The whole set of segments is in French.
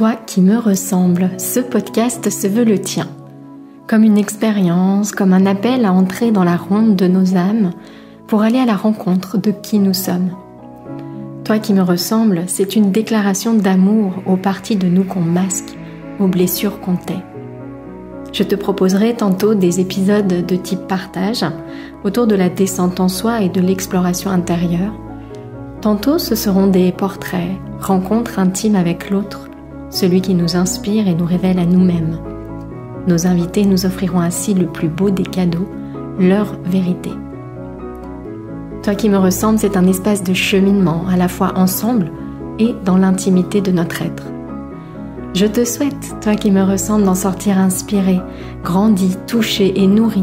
Toi qui me ressembles, ce podcast se veut le tien. Comme une expérience, comme un appel à entrer dans la ronde de nos âmes pour aller à la rencontre de qui nous sommes. Toi qui me ressembles, c'est une déclaration d'amour aux parties de nous qu'on masque, aux blessures qu'on tait. Je te proposerai tantôt des épisodes de type partage autour de la descente en soi et de l'exploration intérieure. Tantôt ce seront des portraits, rencontres intimes avec l'autre, celui qui nous inspire et nous révèle à nous-mêmes. Nos invités nous offriront ainsi le plus beau des cadeaux, leur vérité. Toi qui me ressembles, c'est un espace de cheminement, à la fois ensemble et dans l'intimité de notre être. Je te souhaite, toi qui me ressembles, d'en sortir inspiré, grandi, touché et nourri,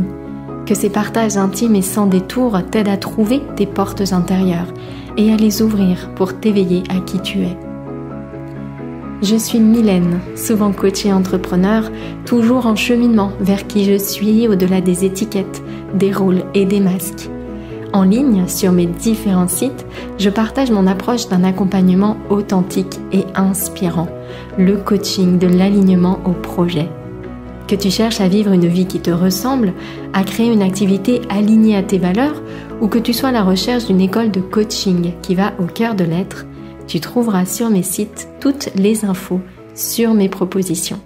que ces partages intimes et sans détour t'aident à trouver tes portes intérieures et à les ouvrir pour t'éveiller à qui tu es. Je suis Mylène, souvent coach et entrepreneur, toujours en cheminement vers qui je suis au-delà des étiquettes, des rôles et des masques. En ligne, sur mes différents sites, je partage mon approche d'un accompagnement authentique et inspirant, le coaching de l'alignement au projet. Que tu cherches à vivre une vie qui te ressemble, à créer une activité alignée à tes valeurs, ou que tu sois à la recherche d'une école de coaching qui va au cœur de l'être, tu trouveras sur mes sites toutes les infos sur mes propositions.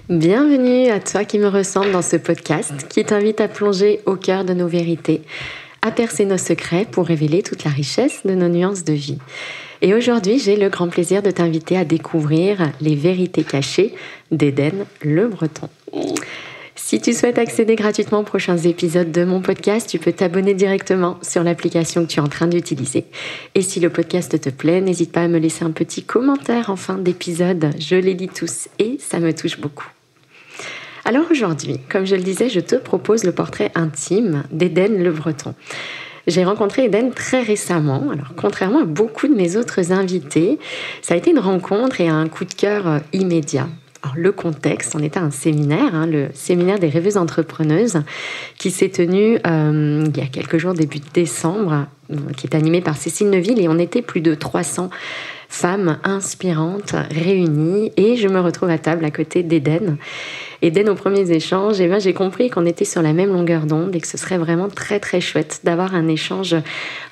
Bienvenue à toi qui me ressemble dans ce podcast qui t'invite à plonger au cœur de nos vérités, à percer nos secrets pour révéler toute la richesse de nos nuances de vie. Et aujourd'hui, j'ai le grand plaisir de t'inviter à découvrir les vérités cachées d'Eden Le Breton. Si tu souhaites accéder gratuitement aux prochains épisodes de mon podcast, tu peux t'abonner directement sur l'application que tu es en train d'utiliser. Et si le podcast te plaît, n'hésite pas à me laisser un petit commentaire en fin d'épisode. Je les lis tous et ça me touche beaucoup. Alors aujourd'hui, comme je le disais, je te propose le portrait intime d'Eden Le Breton. J'ai rencontré Eden très récemment. Alors, contrairement à beaucoup de mes autres invités, ça a été une rencontre et un coup de cœur immédiat. Alors, le contexte, on était à un séminaire, le séminaire des rêveuses entrepreneuses, qui s'est tenu il y a quelques jours, début décembre, qui est animé par Cécile Neuville, et on était plus de 300 femmes inspirantes réunies, et je me retrouve à table à côté d'Eden. Et dès nos premiers échanges, j'ai compris qu'on était sur la même longueur d'onde et que ce serait vraiment très très chouette d'avoir un échange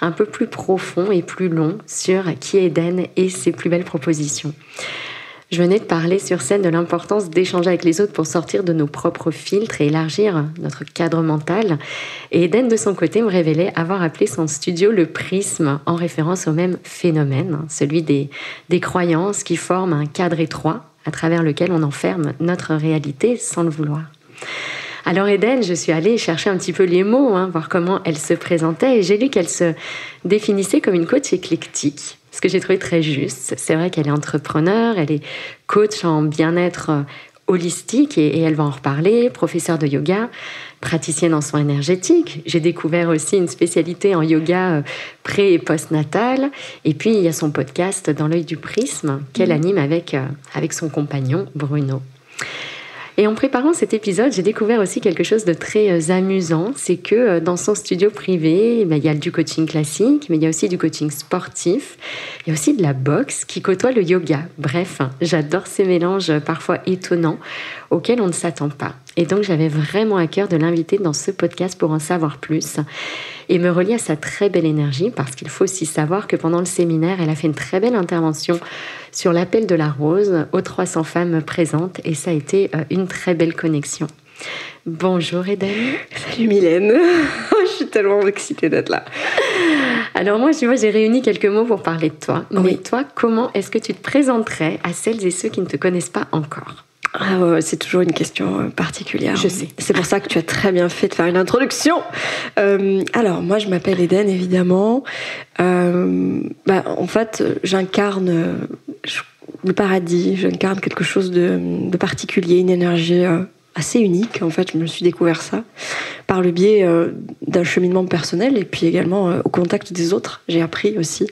un peu plus profond et plus long sur qui est Eden et ses plus belles propositions. Je venais de parler sur scène de l'importance d'échanger avec les autres pour sortir de nos propres filtres et élargir notre cadre mental. Et Eden, de son côté, me révélait avoir appelé son studio le prisme, en référence au même phénomène, celui des croyances qui forment un cadre étroit à travers lequel on enferme notre réalité sans le vouloir. Alors Eden, je suis allée chercher un petit peu les mots, voir comment elle se présentait, et j'ai lu qu'elle se définissait comme une coach éclectique, ce que j'ai trouvé très juste. C'est vrai qu'elle est entrepreneur, elle est coach en bien-être holistique, et elle va en reparler, professeure de yoga, praticienne en soins énergétiques. J'ai découvert aussi une spécialité en yoga pré- et post-natal, et puis il y a son podcast Dans l'œil du prisme qu'elle anime avec son compagnon Bruno. Et en préparant cet épisode, j'ai découvert aussi quelque chose de très amusant. C'est que dans son studio privé, il y a du coaching classique, mais il y a aussi du coaching sportif. Il y a aussi de la boxe qui côtoie le yoga. Bref, j'adore ces mélanges parfois étonnants auxquels on ne s'attend pas. Et donc, j'avais vraiment à cœur de l'inviter dans ce podcast pour en savoir plus et me relier à sa très belle énergie, parce qu'il faut aussi savoir que pendant le séminaire, elle a fait une très belle intervention sur l'appel de la rose aux 300 femmes présentes, et ça a été une très belle connexion. Bonjour Eden. Salut Mylène, je suis tellement excitée d'être là. Alors moi, tu vois, j'ai réuni quelques mots pour parler de toi. Oui. Mais toi, comment est-ce que tu te présenterais à celles et ceux qui ne te connaissent pas encore ? C'est toujours une question particulière. Je sais. C'est pour ça que tu as très bien fait de faire une introduction. Alors, moi, je m'appelle Eden, évidemment. En fait, j'incarne le paradis, j'incarne quelque chose de particulier, une énergie assez unique. En fait, je me suis découvert ça par le biais d'un cheminement personnel, et puis également au contact des autres. J'ai appris aussi.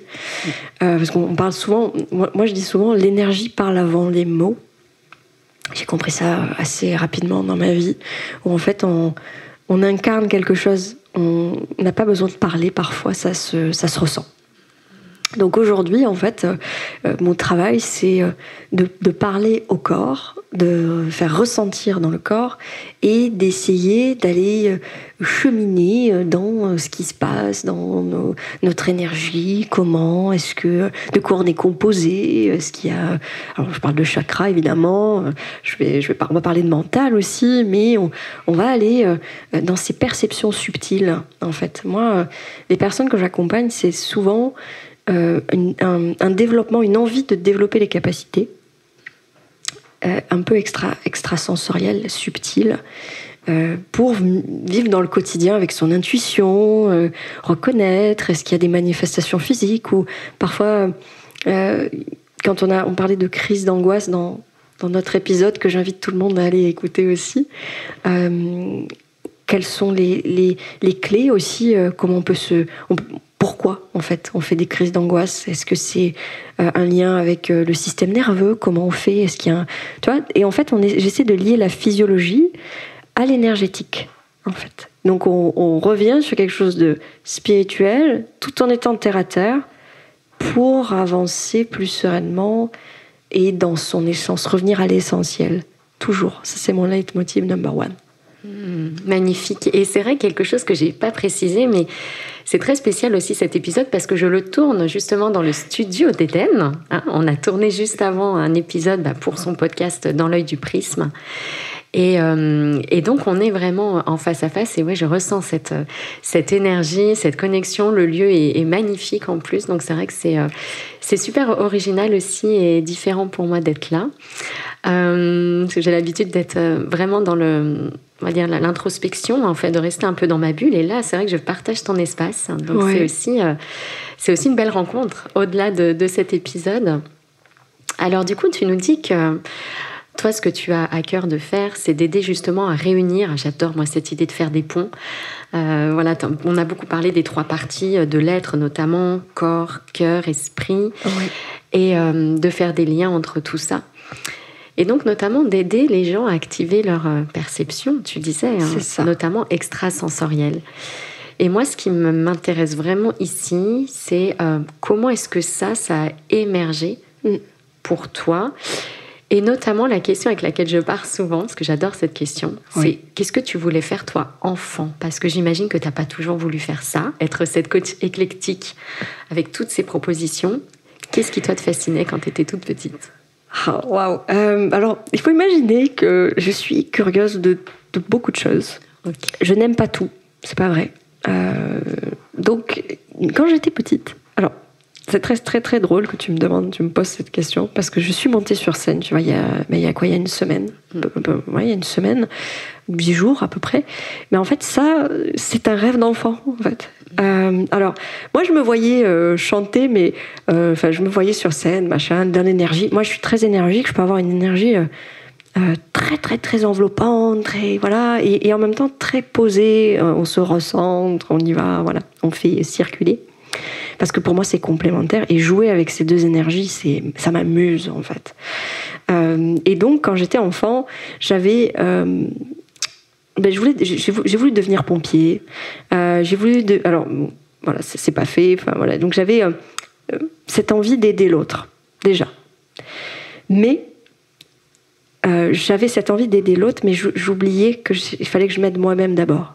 Parce qu'on parle souvent, moi je dis souvent, l'énergie parle avant les mots. J'ai compris ça assez rapidement dans ma vie, où en fait on incarne quelque chose, on n'a pas besoin de parler, parfois ça se ressent. Donc aujourd'hui, en fait, mon travail, c'est de parler au corps, de faire ressentir dans le corps et d'essayer d'aller cheminer dans ce qui se passe, dans notre énergie, comment est-ce que, de quoi on est composé, est-ce qu'il y a... Alors je parle de chakra évidemment, on va parler de mental aussi, mais on va aller dans ces perceptions subtiles en fait. Moi, les personnes que j'accompagne, c'est souvent un développement, une envie de développer les capacités un peu extrasensorielles, subtiles, pour vivre dans le quotidien avec son intuition, reconnaître, est-ce qu'il y a des manifestations physiques ou parfois, quand on parlait de crise d'angoisse dans notre épisode, que j'invite tout le monde à aller écouter aussi, quelles sont les clés aussi, comment on peut pourquoi, en fait, on fait des crises d'angoisse? Est-ce que c'est un lien avec le système nerveux? Comment on fait? Est-ce qu'il y a un... Tu vois? Et en fait, j'essaie de lier la physiologie à l'énergétique, en fait. Donc, on revient sur quelque chose de spirituel, tout en étant terre à terre, pour avancer plus sereinement et dans son essence, revenir à l'essentiel. Toujours. Ça, c'est mon leitmotiv number one. Magnifique. Et c'est vrai quelque chose que j'ai pas précisé, mais c'est très spécial aussi cet épisode parce que je le tourne justement dans le studio d'Eden. On a tourné juste avant un épisode pour son podcast Dans l'œil du prisme. Et donc on est vraiment en face à face et ouais, je ressens cette énergie, cette connexion. Le lieu est magnifique en plus, donc c'est vrai que c'est super original aussi et différent pour moi d'être là. Parce que j'ai l'habitude d'être vraiment dans on va dire l'introspection, en fait, de rester un peu dans ma bulle. Et là, c'est vrai que je partage ton espace. Donc ouais. C'est aussi une belle rencontre au-delà de cet épisode. Alors du coup, tu nous dis que toi, ce que tu as à cœur de faire, c'est d'aider justement à réunir. J'adore, moi, cette idée de faire des ponts. Voilà, on a beaucoup parlé des 3 parties de l'être, notamment corps, cœur, esprit, oui. Et de faire des liens entre tout ça. Et donc, notamment, d'aider les gens à activer leur perception, tu disais, notamment extrasensorielle. Et moi, ce qui m'intéresse vraiment ici, c'est comment est-ce que ça a émergé pour toi. Et notamment, la question avec laquelle je pars souvent, parce que j'adore cette question, c'est qu'est-ce que tu voulais faire, toi, enfant? Parce que j'imagine que tu n'as pas toujours voulu faire ça, être cette coach éclectique avec toutes ces propositions. Qu'est-ce qui, toi, te fascinait quand tu étais toute petite? Waouh. Alors, il faut imaginer que je suis curieuse de beaucoup de choses. Okay. Je n'aime pas tout, c'est pas vrai. Donc, quand j'étais petite, alors, c'est très, très, très drôle que tu me poses cette question, parce que je suis montée sur scène, tu vois, il y a quoi, il y a une semaine, il y a une semaine, 10 jours à peu près. Mais en fait, ça, c'est un rêve d'enfant, en fait. Alors, moi, je me voyais chanter, mais je me voyais sur scène, machin, dans l'énergie. Moi, je suis très énergique, je peux avoir une énergie très, très, très enveloppante, très, voilà, et en même temps très posée. On se recentre, on y va, voilà, on fait circuler. Parce que pour moi, c'est complémentaire. Et jouer avec ces 2 énergies, ça m'amuse, en fait. Et donc, quand j'étais enfant, j'ai voulu devenir pompier. J'ai voulu... Alors, voilà, c'est pas fait. Enfin, voilà. Donc, j'avais cette envie d'aider l'autre, déjà. Mais j'avais cette envie d'aider l'autre, mais j'oubliais qu'il fallait que je m'aide moi-même d'abord,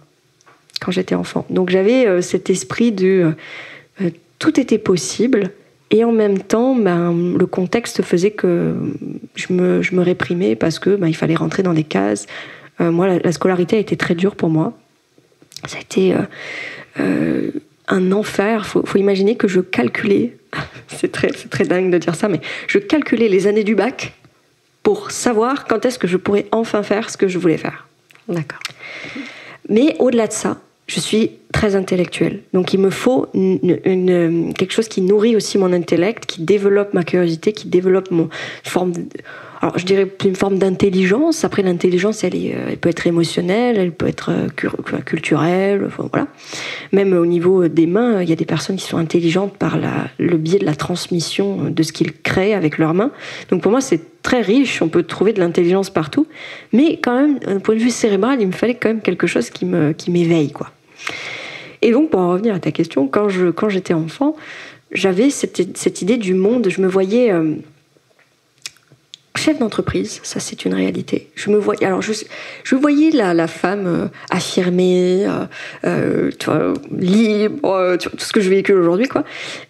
quand j'étais enfant. Donc, j'avais cet esprit de... tout était possible, et en même temps, le contexte faisait que je me réprimais parce que il fallait rentrer dans des cases. Moi, la scolarité a été très dure pour moi. Ça a été un enfer. Faut imaginer que je calculais, c'est très dingue de dire ça, mais je calculais les années du bac pour savoir quand est-ce que je pourrais enfin faire ce que je voulais faire. D'accord. Mais au-delà de ça, je suis très intellectuelle. Donc il me faut quelque chose qui nourrit aussi mon intellect, qui développe ma curiosité, qui développe alors je dirais une forme d'intelligence. Après, l'intelligence, elle peut être émotionnelle, elle peut être culturelle, enfin, voilà. Même au niveau des mains, il y a des personnes qui sont intelligentes par le biais de la transmission de ce qu'ils créent avec leurs mains. Donc pour moi, c'est très riche, on peut trouver de l'intelligence partout. Mais quand même, d'un point de vue cérébral, il me fallait quand même quelque chose qui m'éveille, quoi. Et donc, pour en revenir à ta question, quand j'étais enfant, j'avais cette idée du monde. Je me voyais chef d'entreprise, ça c'est une réalité. Je voyais la femme affirmée, tu vois, libre, tout ce que je véhicule aujourd'hui, quoi.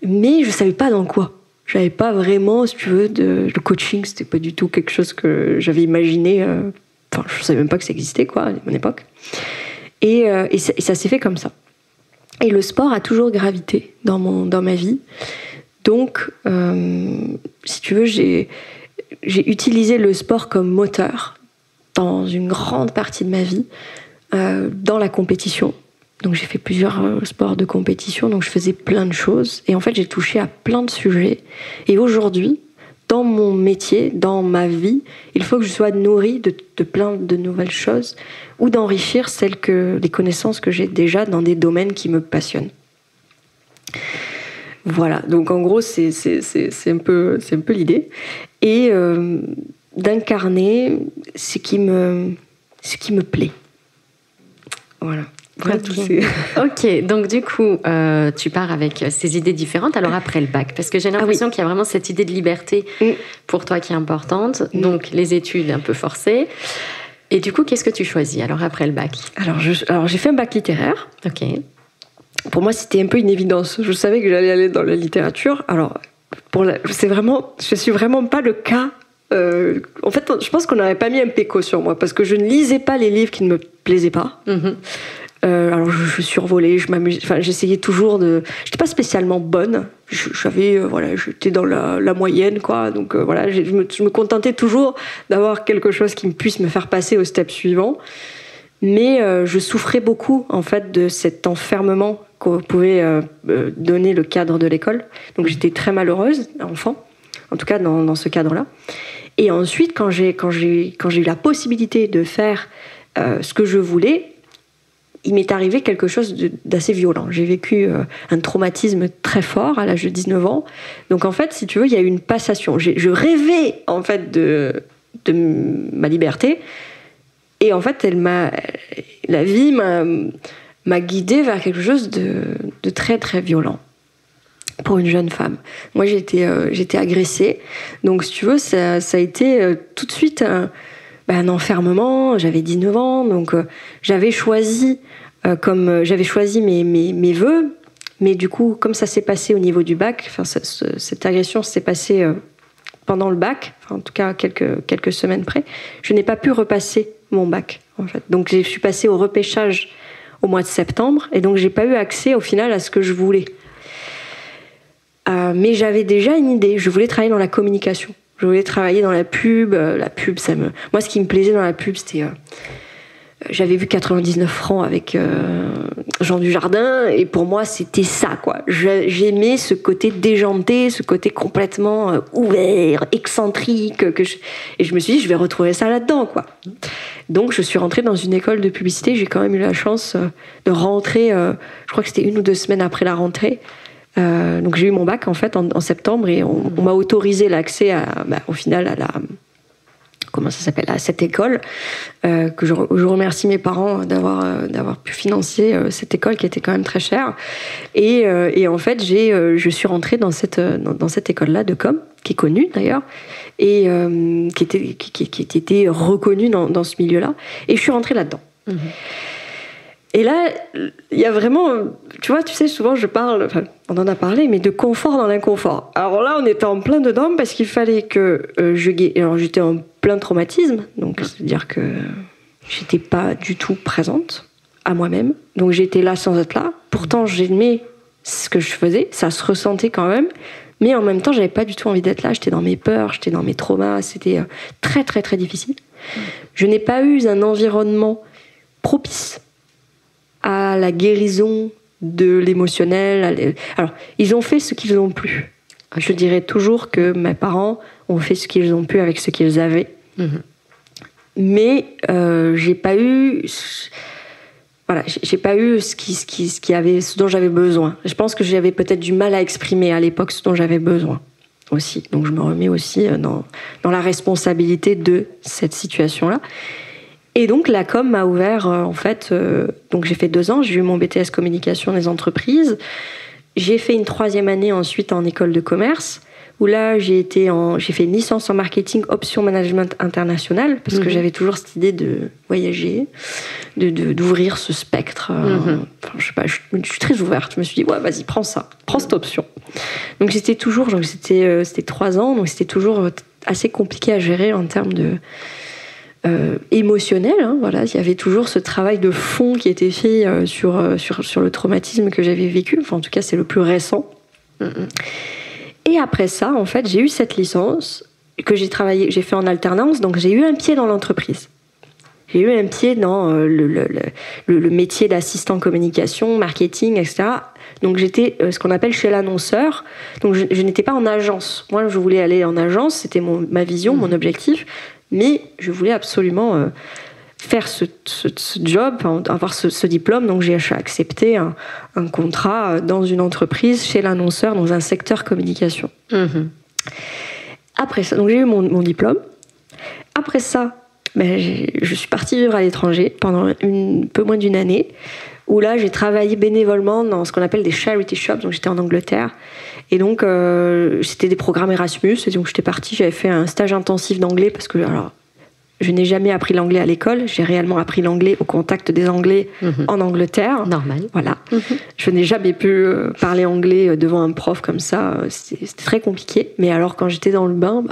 Mais je savais pas dans quoi. J'avais pas vraiment, si tu veux, le coaching, c'était pas du tout quelque chose que j'avais imaginé. Enfin, je savais même pas que ça existait, quoi, à mon époque. Et ça s'est fait comme ça. Et le sport a toujours gravité dans ma vie. Donc, si tu veux, j'ai utilisé le sport comme moteur dans une grande partie de ma vie, dans la compétition. Donc j'ai fait plusieurs sports de compétition, donc je faisais plein de choses. Et en fait, j'ai touché à plein de sujets. Et aujourd'hui, dans mon métier, dans ma vie, il faut que je sois nourrie de plein de nouvelles choses ou d'enrichir les connaissances que j'ai déjà dans des domaines qui me passionnent. Voilà, donc en gros, c'est un peu l'idée. Et d'incarner ce qui me plaît. Voilà. Okay. Ok, donc du coup, tu pars avec ces idées différentes. Alors après le bac, parce que j'ai l'impression qu'il y a vraiment cette idée de liberté pour toi qui est importante. Donc les études un peu forcées. Et du coup, qu'est-ce que tu choisis alors après le bac? Alors j'ai fait un bac littéraire. Ok. Pour moi, c'était un peu une évidence. Je savais que j'allais aller dans la littérature. Alors, je suis vraiment pas le cas. En fait, je pense qu'on n'aurait pas mis un péco sur moi parce que je ne lisais pas les livres qui ne me plaisaient pas. Alors, je survolais, je m'amusais. Enfin, j'essayais toujours de. J'étais pas spécialement bonne. J'étais dans la moyenne, quoi. Donc voilà, je me contentais toujours d'avoir quelque chose qui puisse me faire passer au step suivant. Mais je souffrais beaucoup, en fait, de cet enfermement qu'on pouvait donner le cadre de l'école. Donc j'étais très malheureuse, enfant, en tout cas dans ce cadre-là. Et ensuite, quand j'ai eu la possibilité de faire ce que je voulais, il m'est arrivé quelque chose d'assez violent. J'ai vécu un traumatisme très fort à l'âge de 19 ans. Donc en fait, si tu veux, il y a eu une passation. Je rêvais, en fait, de ma liberté. Et en fait, la vie m'a guidée vers quelque chose de très, très violent pour une jeune femme. Moi, j'étais agressée. Donc, si tu veux, ça a été tout de suite un enfermement. J'avais 19 ans, donc j'avais choisi mes vœux. Mais du coup, comme ça s'est passé au niveau du bac, cette agression s'est passée pendant le bac, en tout cas quelques semaines près, je n'ai pas pu repasser mon bac, en fait. Donc je suis passée au repêchage au mois de septembre, et donc j'ai pas eu accès au final à ce que je voulais. Mais j'avais déjà une idée, je voulais travailler dans la communication. Je voulais travailler dans la pub. Moi, ce qui me plaisait dans la pub, c'était... J'avais vu 99 francs avec Jean Dujardin, et pour moi, c'était ça, quoi. J'aimais ce côté déjanté, ce côté complètement ouvert, excentrique, et je me suis dit, je vais retrouver ça là-dedans, quoi. Donc, je suis rentrée dans une école de publicité. J'ai quand même eu la chance de rentrer, je crois que c'était 1 ou 2 semaines après la rentrée. Donc, j'ai eu mon bac, en fait, en septembre, et on m'a autorisé l'accès au final, à cette école, que je remercie mes parents d'avoir pu financer cette école qui était quand même très chère. Et en fait, je suis rentrée dans cette école-là de com, qui est connue d'ailleurs, et qui était reconnue dans ce milieu-là. Et je suis rentrée là-dedans. Mmh. Et là, il y a vraiment, tu sais, souvent je parle, on en a parlé, mais de confort dans l'inconfort. Alors là, on était en plein dedans parce qu'il fallait que alors j'étais en plein traumatisme, donc c'est-à-dire que j'étais pas du tout présente à moi-même. Donc j'étais là sans être là. Pourtant, j'aimais ce que je faisais, ça se ressentait quand même, mais en même temps, j'avais pas du tout envie d'être là. J'étais dans mes peurs, j'étais dans mes traumas, c'était très très très difficile. Je n'ai pas eu un environnement propice à la guérison de l'émotionnel. Alors, ils ont fait ce qu'ils ont pu. Je dirais toujours que mes parents ont fait ce qu'ils ont pu avec ce qu'ils avaient. Mmh. Mais j'ai pas eu ce dont j'avais besoin. Je pense que j'avais peut-être du mal à exprimer à l'époque ce dont j'avais besoin aussi. Donc je me remets aussi dans la responsabilité de cette situation-là. Et donc la com m'a ouvert, donc j'ai fait 2 ans, j'ai eu mon BTS communication des entreprises. J'ai fait une 3e année ensuite en école de commerce, où là, j'ai fait une licence en marketing, option management international, parce que j'avais toujours cette idée de voyager, d'ouvrir ce spectre. Je sais pas, je suis très ouverte. Je me suis dit, ouais, vas-y, prends ça, prends cette option. Donc c'était 3 ans, donc c'était toujours assez compliqué à gérer en termes de émotionnel. Voilà, il y avait toujours ce travail de fond qui était fait sur le traumatisme que j'avais vécu. Enfin, en tout cas, c'est le plus récent. Et après ça, en fait, j'ai eu cette licence que j'ai fait en alternance, donc j'ai eu un pied dans l'entreprise. J'ai eu un pied dans le métier d'assistant communication, marketing, etc. Donc j'étais ce qu'on appelle chez l'annonceur. Donc je n'étais pas en agence. Moi, je voulais aller en agence, c'était ma vision, mon objectif, mais je voulais absolument faire ce job, avoir ce diplôme. Donc j'ai accepté un contrat dans une entreprise chez l'annonceur dans un secteur communication. Après ça, donc j'ai eu mon diplôme. Après ça, je suis partie vivre à l'étranger pendant un peu moins d'1 année, où là j'ai travaillé bénévolement dans ce qu'on appelle des charity shops. Donc j'étais en Angleterre et donc c'était des programmes Erasmus, et donc j'étais partie, j'avais fait un stage intensif d'anglais parce que je n'ai jamais appris l'anglais à l'école, j'ai réellement appris l'anglais au contact des Anglais en Angleterre. Normal. Voilà. Je n'ai jamais pu parler anglais devant un prof comme ça, c'était très compliqué. Mais alors quand j'étais dans le bain,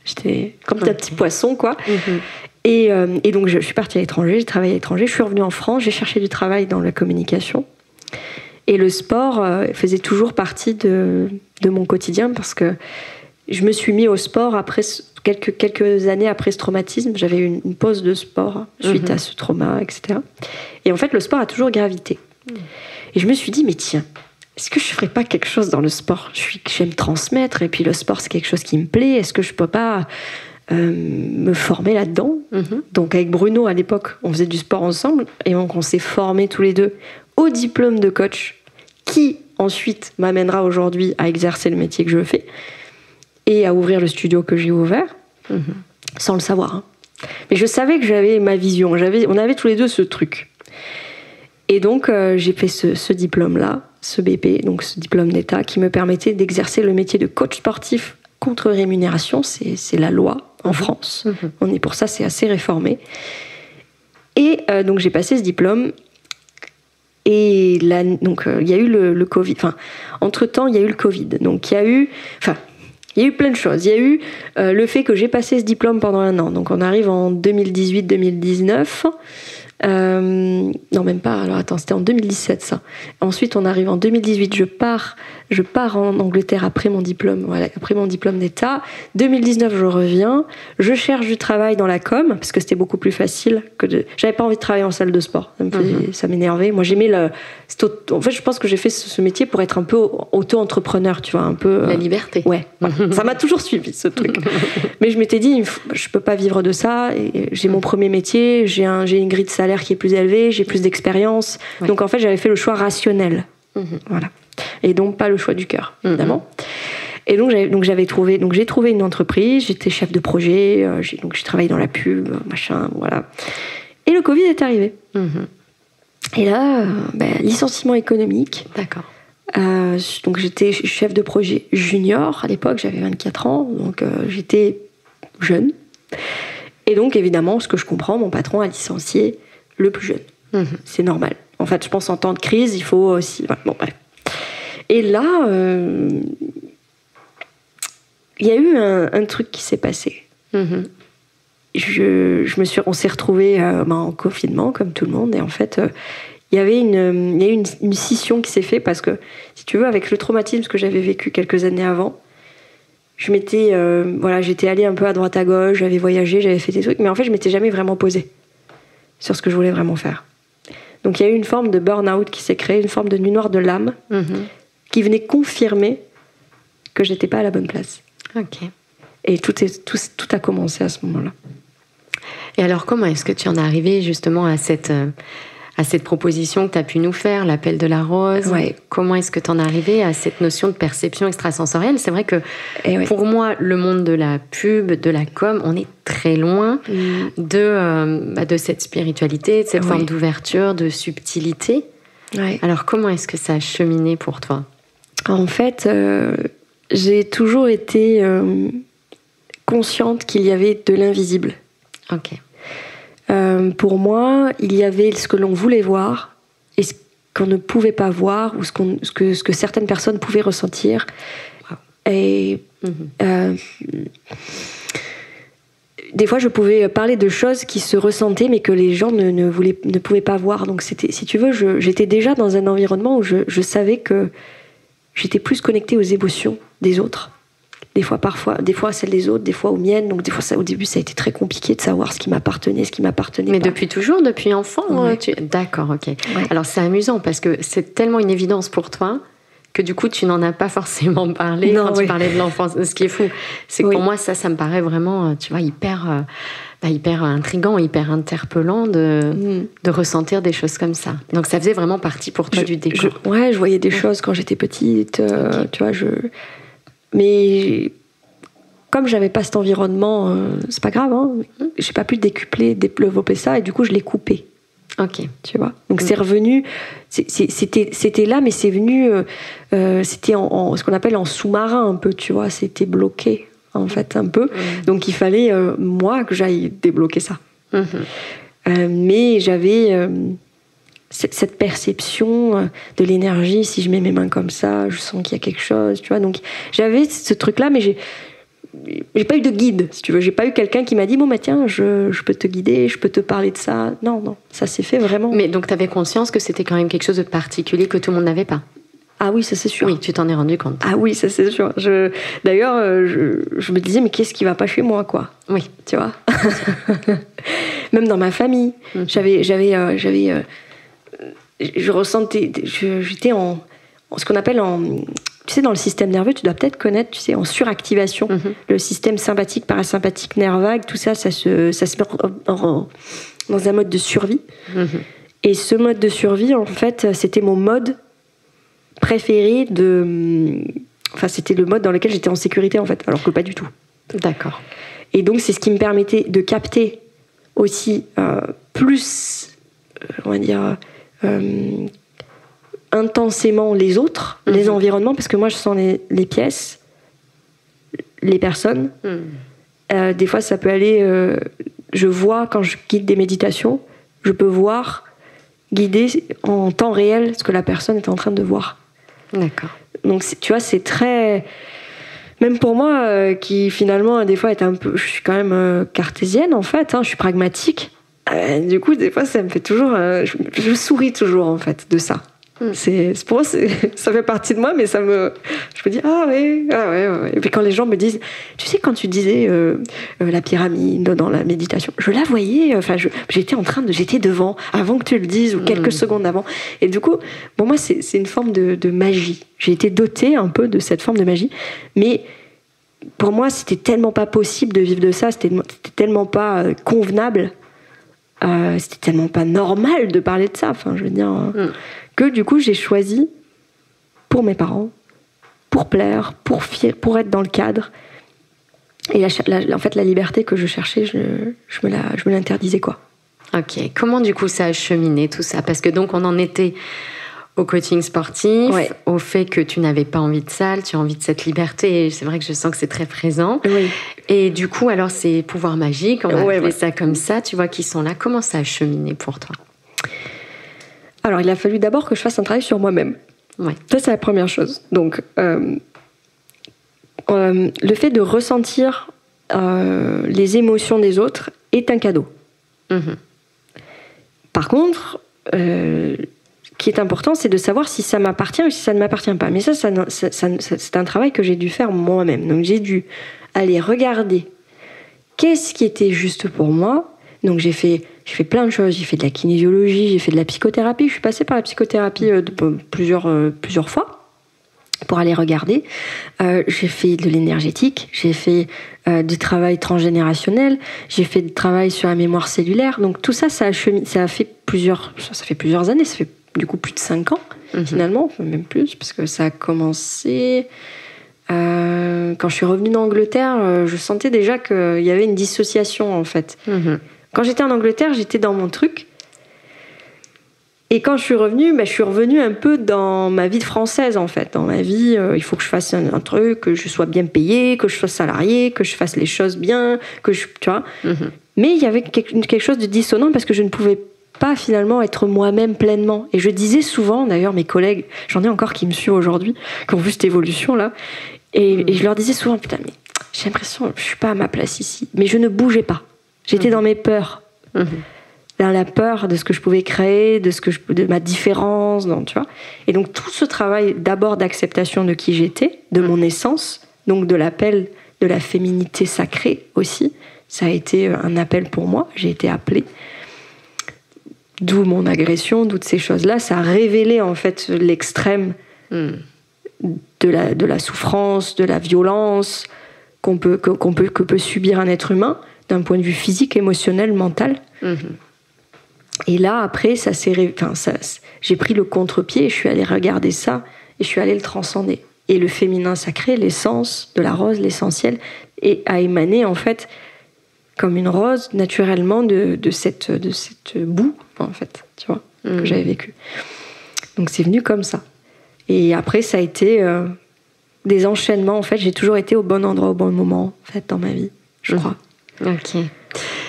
j'étais comme un petit poisson, quoi. Et donc je suis partie à l'étranger, j'ai travaillé à l'étranger, je suis revenue en France, j'ai cherché du travail dans la communication. Et le sport faisait toujours partie de mon quotidien, parce que je me suis mis au sport après quelques années après ce traumatisme. J'avais eu une pause de sport suite à ce trauma, etc. Et en fait, le sport a toujours gravité. Et je me suis dit, mais tiens, est-ce que je ne ferais pas quelque chose dans le sport ? J'aime transmettre, et puis le sport, c'est quelque chose qui me plaît. Est-ce que je ne peux pas me former là-dedans ? Donc avec Bruno, à l'époque, on faisait du sport ensemble, et donc on s'est formés tous les deux au diplôme de coach, qui ensuite m'amènera aujourd'hui à exercer le métier que je fais, et à ouvrir le studio que j'ai ouvert, sans le savoir. Mais je savais que j'avais ma vision, on avait tous les deux ce truc. Et donc j'ai fait ce diplôme-là, ce BP, donc ce diplôme d'État, qui me permettait d'exercer le métier de coach sportif contre rémunération. C'est la loi en France. On est pour ça, c'est assez réformé. Et donc j'ai passé ce diplôme. Et là, donc il y a eu le Covid. Enfin, entre-temps, il y a eu le Covid. Donc il y a eu plein de choses. Il y a eu le fait que j'ai passé ce diplôme pendant 1 an. Donc on arrive en 2018-2019. Non, même pas. Alors attends, c'était en 2017 ça. Ensuite, on arrive en 2018. Je pars en Angleterre après mon diplôme. Voilà, après mon diplôme d'État. 2019, je reviens. Je cherche du travail dans la com, parce que c'était beaucoup plus facile J'avais pas envie de travailler en salle de sport. Ça m'énervait. Moi, j'aimais En fait, je pense que j'ai fait ce métier pour être un peu auto-entrepreneur, tu vois, un peu. La liberté. Ouais. Ça m'a toujours suivi, ce truc. Mais je m'étais dit, je peux pas vivre de ça. Et j'ai mon premier métier. J'ai une grille de salaire qui est plus élevée. J'ai plus d'expérience. Ouais. Donc, en fait, j'avais fait le choix rationnel. Voilà. Et donc, pas le choix du cœur, évidemment. Et donc j'ai trouvé une entreprise, j'étais chef de projet, j'ai travaillé dans la pub, machin, voilà. Et le Covid est arrivé. Et là, licenciement économique. D'accord. Donc j'étais chef de projet junior à l'époque, j'avais 24 ans, donc j'étais jeune. Et donc évidemment, ce que je comprends, mon patron a licencié le plus jeune. C'est normal. En fait, je pense en temps de crise, il faut aussi... Bon, bref. Et là, il y a eu un truc qui s'est passé. On s'est retrouvés en confinement, comme tout le monde, et en fait, il y a eu une scission qui s'est faite, parce que, si tu veux, avec le traumatisme que j'avais vécu quelques années avant, j'étais allée un peu à droite à gauche, j'avais voyagé, j'avais fait des trucs, mais en fait, je m'étais jamais vraiment posée sur ce que je voulais vraiment faire. Donc il y a eu une forme de burn-out qui s'est créée, une forme de nuit noire de l'âme, qui venait confirmer que j'étais pas à la bonne place. Ok. Et tout a commencé à ce moment-là. Et alors, comment est-ce que tu en es arrivée justement à cette proposition que tu as pu nous faire, l'appel de la rose? Ouais. Comment est-ce que tu en es arrivée à cette notion de perception extrasensorielle? C'est vrai que pour moi, le monde de la pub, de la com, on est très loin de cette spiritualité, de cette forme d'ouverture, de subtilité. Ouais. Alors, comment est-ce que ça a cheminé pour toi? En fait, j'ai toujours été consciente qu'il y avait de l'invisible. Ok. Pour moi, il y avait ce que l'on voulait voir et ce qu'on ne pouvait pas voir, ou ce que certaines personnes pouvaient ressentir. Wow. Et des fois, je pouvais parler de choses qui se ressentaient, mais que les gens ne pouvaient pas voir. Donc, si tu veux, j'étais déjà dans un environnement où je savais que j'étais plus connectée aux émotions des autres. Des fois celles des autres, des fois aux miennes. Donc des fois, au début, ça a été très compliqué de savoir ce qui m'appartenait, ce qui m'appartenait pas. Mais depuis toujours, depuis enfant, Ouais. D'accord, ok. Ouais. Alors c'est amusant parce que c'est tellement une évidence pour toi que du coup, tu n'en as pas forcément parlé quand tu parlais de l'enfance. Ce qui est fou, c'est que pour moi, ça me paraît vraiment, tu vois, hyper intriguant, hyper interpellant de ressentir des choses comme ça. Donc ça faisait vraiment partie pour toi du décor. Je voyais des choses quand j'étais petite, okay. Tu vois, mais comme j'avais pas cet environnement, c'est pas grave, hein, j'ai pas pu développer ça, et du coup je l'ai coupé. Ok. Tu vois. Donc c'est revenu, c'était là, mais c'est venu, c'était en ce qu'on appelle en sous-marin un peu, tu vois, c'était bloqué en fait un peu. Donc il fallait moi que j'aille débloquer ça. Mais j'avais cette perception de l'énergie. Si je mets mes mains comme ça, je sens qu'il y a quelque chose, tu vois. Donc j'avais ce truc-là, mais j'ai pas eu de guide, si tu veux. J'ai pas eu quelqu'un qui m'a dit, bon, bah tiens, je peux te guider, je peux te parler de ça. Non, ça s'est fait vraiment. Mais donc tu avais conscience que c'était quand même quelque chose de particulier que tout le monde n'avait pas? Ah oui, ça c'est sûr. Oui, tu t'en es rendu compte. Ah oui, ça c'est sûr. D'ailleurs, je me disais, mais qu'est-ce qui va pas chez moi, quoi? Oui. Tu vois. Même dans ma famille, je ressentais, j'étais en ce qu'on appelle tu sais, dans le système nerveux, tu dois peut-être connaître, tu sais, en suractivation, le système sympathique, parasympathique, nerf vague, tout ça, ça se met dans un mode de survie. Et ce mode de survie, en fait, c'était mon mode préféré enfin, c'était le mode dans lequel j'étais en sécurité, en fait, alors que pas du tout. D'accord. Et donc, c'est ce qui me permettait de capter aussi plus, on va dire, intensément les autres, les environnements, parce que moi je sens les pièces, les personnes. Des fois ça peut aller, je vois quand je guide des méditations, je peux voir, guider en temps réel ce que la personne est en train de voir. D'accord. Donc tu vois, c'est très, même pour moi qui finalement des fois est un peu, je suis quand même cartésienne en fait, hein, je suis pragmatique. Du coup des fois ça me fait toujours, je souris toujours en fait de ça. Pour moi, ça fait partie de moi, mais je me dis, ah ouais. Et puis quand les gens me disent, tu sais, quand tu disais la pyramide dans la méditation, je la voyais, enfin, j'étais devant, avant que tu le dises, ou quelques secondes avant. Et du coup, pour moi, c'est une forme de magie. J'ai été dotée un peu de cette forme de magie, mais pour moi, c'était tellement pas possible de vivre de ça, c'était tellement pas convenable, c'était tellement pas normal de parler de ça, enfin, je veux dire... que du coup j'ai choisi pour mes parents, pour plaire, pour être dans le cadre. Et en fait la liberté que je cherchais, je me l'interdisais, quoi. Ok, comment du coup ça a cheminé tout ça? Parce que donc on en était au coaching sportif, au fait que tu n'avais pas envie de salle, tu as envie de cette liberté, et c'est vrai que je sens que c'est très présent. Oui. Et du coup alors ces pouvoirs magiques, on va appeler ça comme ça, tu vois, qui sont là, comment ça a cheminé pour toi? Alors, il a fallu d'abord que je fasse un travail sur moi-même. Ouais. Ça, c'est la première chose. Donc, le fait de ressentir les émotions des autres est un cadeau. Par contre, ce qui est important, c'est de savoir si ça m'appartient ou si ça ne m'appartient pas. Mais ça, c'est un travail que j'ai dû faire moi-même. Donc, j'ai dû aller regarder qu'est-ce qui était juste pour moi. Donc j'ai fait plein de choses, j'ai fait de la kinésiologie, j'ai fait de la psychothérapie, je suis passée par la psychothérapie plusieurs fois pour aller regarder. J'ai fait de l'énergétique, j'ai fait du travail transgénérationnel, j'ai fait du travail sur la mémoire cellulaire. Donc tout ça, ça fait plusieurs années, ça fait du coup plus de 5 ans finalement, même plus, parce que ça a commencé... quand je suis revenue d'Angleterre, je sentais déjà qu'il y avait une dissociation en fait. Quand j'étais en Angleterre, j'étais dans mon truc. Et quand je suis revenue un peu dans ma vie de française, en fait. Dans ma vie, il faut que je fasse un truc, que je sois bien payée, que je sois salariée, que je fasse les choses bien, tu vois. Mais il y avait quelque chose de dissonant parce que je ne pouvais pas finalement être moi-même pleinement. Et je disais souvent, d'ailleurs, mes collègues, j'en ai encore qui me suivent aujourd'hui, qui ont vu cette évolution-là, et je leur disais souvent, putain, mais j'ai l'impression que je suis pas à ma place ici. Mais je ne bougeais pas. J'étais dans mes peurs. Dans la peur de ce que je pouvais créer, de ma différence, tu vois. Et donc tout ce travail d'abord d'acceptation de qui j'étais, de mon essence, donc de l'appel de la féminité sacrée aussi, ça a été un appel pour moi, j'ai été appelée. D'où mon agression, toutes ces choses-là, ça a révélé en fait l'extrême de la souffrance, de la violence que peut subir un être humain d'un point de vue physique, émotionnel, mental. Et là, après, j'ai pris le contre-pied et je suis allée regarder ça et je suis allée le transcender. Et le féminin sacré, l'essence de la rose, l'essentiel, a émané en fait comme une rose naturellement de cette boue, en fait, tu vois, que j'avais vécu. Donc c'est venu comme ça. Et après, ça a été des enchaînements. En fait, j'ai toujours été au bon endroit, au bon moment, en fait, dans ma vie, je crois. Ok.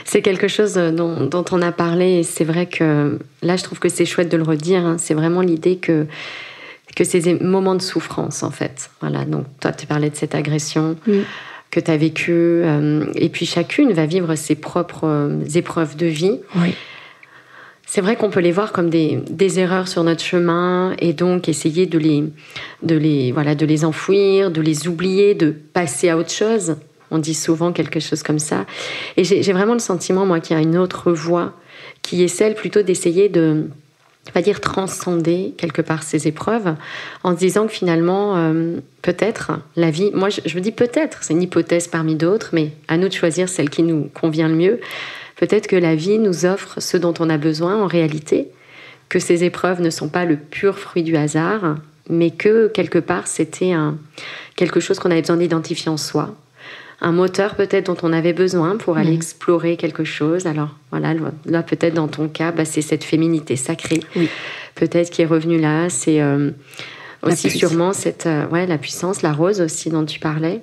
C'est quelque chose dont on a parlé et c'est vrai que là, je trouve que c'est chouette de le redire. Hein. C'est vraiment l'idée que ces moments de souffrance, en fait. Voilà. Donc, toi, tu parlais de cette agression que tu as vécue. Et puis, chacune va vivre ses propres épreuves de vie. Oui. C'est vrai qu'on peut les voir comme des erreurs sur notre chemin et donc essayer de les enfouir, de les oublier, de passer à autre chose. On dit souvent quelque chose comme ça. Et j'ai vraiment le sentiment, moi, qu'il y a une autre voie qui est celle plutôt d'essayer de, pas dire transcender quelque part ces épreuves, en se disant que finalement, peut-être, la vie... Moi, je me dis peut-être, c'est une hypothèse parmi d'autres, mais à nous de choisir celle qui nous convient le mieux. Peut-être que la vie nous offre ce dont on a besoin en réalité, que ces épreuves ne sont pas le pur fruit du hasard, mais que, quelque part, c'était quelque chose qu'on avait besoin d'identifier en soi. Un moteur peut-être dont on avait besoin pour aller explorer quelque chose. Alors voilà, là peut-être dans ton cas, c'est cette féminité sacrée. Oui. Peut-être qui est revenue là. C'est aussi sûrement la puissance, la rose aussi dont tu parlais.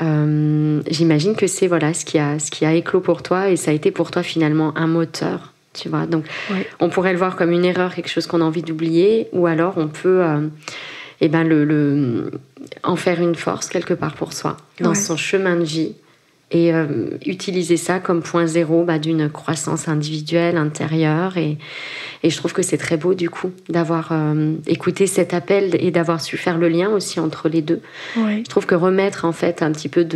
J'imagine que c'est ce qui a éclos pour toi et ça a été pour toi finalement un moteur. Tu vois, donc on pourrait le voir comme une erreur, quelque chose qu'on a envie d'oublier, ou alors on peut en faire une force quelque part pour soi, dans son chemin de vie, et utiliser ça comme point zéro d'une croissance individuelle, intérieure. Et je trouve que c'est très beau, du coup, d'avoir écouté cet appel et d'avoir su faire le lien aussi entre les deux. Ouais. Je trouve que remettre, en fait, un petit peu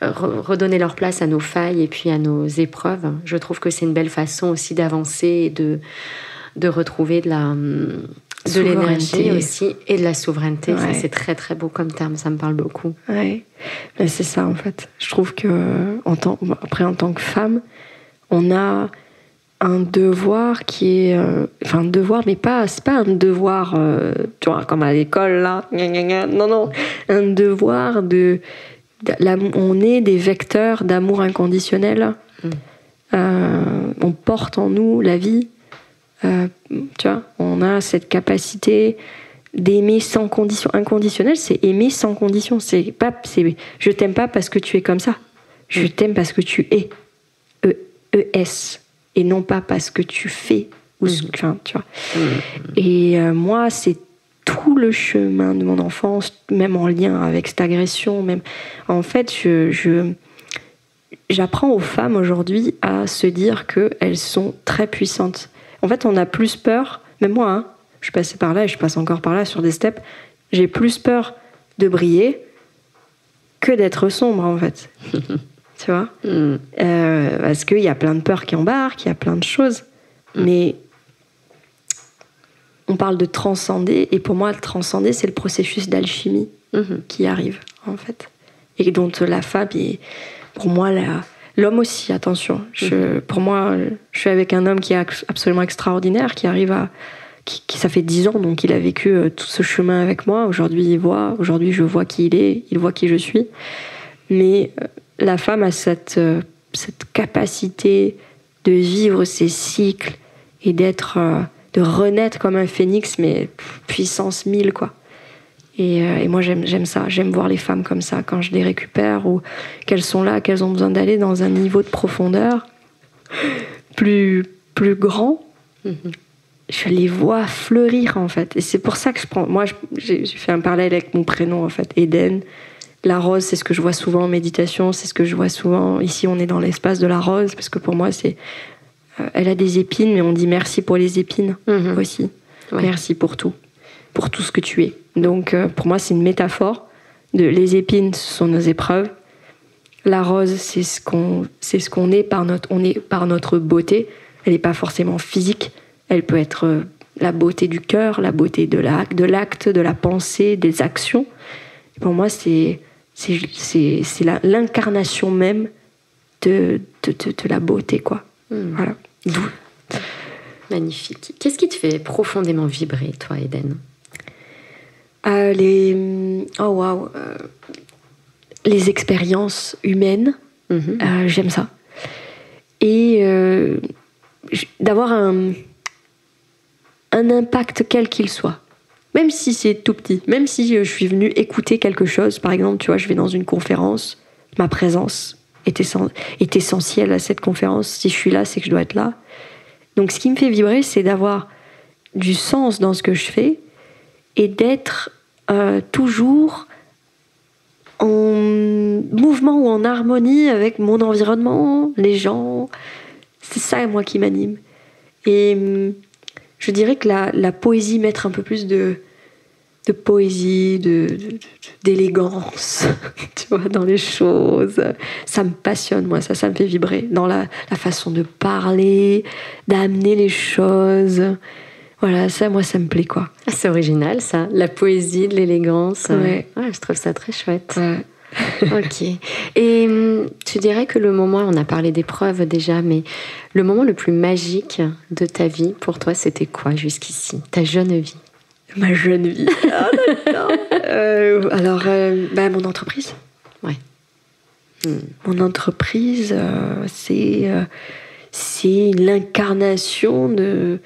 redonner leur place à nos failles et puis à nos épreuves, je trouve que c'est une belle façon aussi d'avancer et de retrouver de l'énergie aussi et de la souveraineté. Ouais. Ça, c'est très très beau comme terme, ça me parle beaucoup. Ouais, mais c'est ça en fait. Je trouve que en tant que femme, on a un devoir qui est, un devoir, mais c'est pas un devoir, tu vois, comme à l'école là. Non, un devoir on est des vecteurs d'amour inconditionnel. On porte en nous la vie. Tu vois, on a cette capacité d'aimer sans condition. Inconditionnel, c'est aimer sans condition. C'est je t'aime pas parce que tu es comme ça. Je t'aime parce que tu es. ES. Et non pas parce que tu fais. Tu vois. Et moi, c'est tout le chemin de mon enfance, même en lien avec cette agression. Même. En fait, j'apprends aux femmes aujourd'hui à se dire qu'elles sont très puissantes. En fait, on a plus peur, même moi, je suis passée par là et je passe encore par là sur des steps, j'ai plus peur de briller que d'être sombre, en fait. Tu vois parce qu'il y a plein de peurs qui embarquent, il y a plein de choses. Mais on parle de transcender, et pour moi, le transcender, c'est le processus d'alchimie qui arrive, en fait. Et dont la femme est, pour moi, l'homme aussi, attention. Pour moi, je suis avec un homme qui est absolument extraordinaire, qui arrive ça fait 10 ans, donc il a vécu tout ce chemin avec moi. Aujourd'hui, je vois qui il est, il voit qui je suis. Mais la femme a cette capacité de vivre ses cycles et d'être renaître comme un phénix, mais puissance 1000, quoi. Et moi, j'aime ça. J'aime voir les femmes comme ça, quand je les récupère ou qu'elles sont là, qu'elles ont besoin d'aller dans un niveau de profondeur plus grand. Je les vois fleurir, en fait. Et c'est pour ça que j'ai fait un parallèle avec mon prénom, en fait, Eden. La rose, c'est ce que je vois souvent en méditation, c'est ce que je vois souvent. Ici, on est dans l'espace de la rose, parce que pour moi, elle a des épines, mais on dit merci pour les épines aussi. Ouais. Merci pour tout ce que tu es. Donc, pour moi, c'est une métaphore de les épines, ce sont nos épreuves. La rose, c'est ce qu'on est par notre beauté. Elle n'est pas forcément physique. Elle peut être la beauté du cœur, la beauté de l'acte, de la pensée, des actions. Et pour moi, c'est l'incarnation même de la beauté, quoi. Voilà. Magnifique. Qu'est-ce qui te fait profondément vibrer, toi, Eden ? Les expériences humaines, j'aime ça. Et d'avoir un impact quel qu'il soit. Même si c'est tout petit, même si je suis venue écouter quelque chose, par exemple, tu vois, je vais dans une conférence, ma présence est essentielle à cette conférence. Si je suis là, c'est que je dois être là. Donc ce qui me fait vibrer, c'est d'avoir du sens dans ce que je fais et d'être toujours en mouvement ou en harmonie avec mon environnement, les gens. C'est ça, moi, qui m'anime. Et je dirais que la poésie, mettre un peu plus de poésie, d'élégance, tu vois, dans les choses, ça me passionne, moi, ça me fait vibrer. Dans la façon de parler, d'amener les choses. Voilà, ça, moi, ça me plaît, quoi. C'est original, ça. La poésie, de l'élégance. Ouais. Je trouve ça très chouette. Ouais. Ok. Et tu dirais que le moment, on a parlé d'épreuves déjà, mais le moment le plus magique de ta vie, pour toi, c'était quoi jusqu'ici ? Ta jeune vie ? Ma jeune vie. Ah, d'accord. Alors, mon entreprise. Ouais. Mon entreprise, c'est l'incarnation de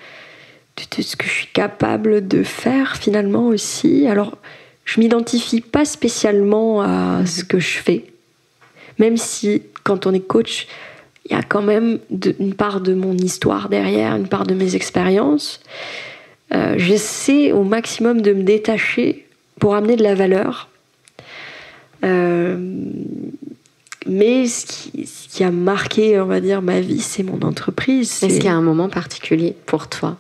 ce que je suis capable de faire finalement aussi. Alors, je m'identifie pas spécialement à ce que je fais, même si quand on est coach, il y a quand même une part de mon histoire derrière, une part de mes expériences. J'essaie au maximum de me détacher pour amener de la valeur. Mais ce qui a marqué, on va dire, ma vie, c'est mon entreprise. Est-ce qu'il y a un moment particulier pour toi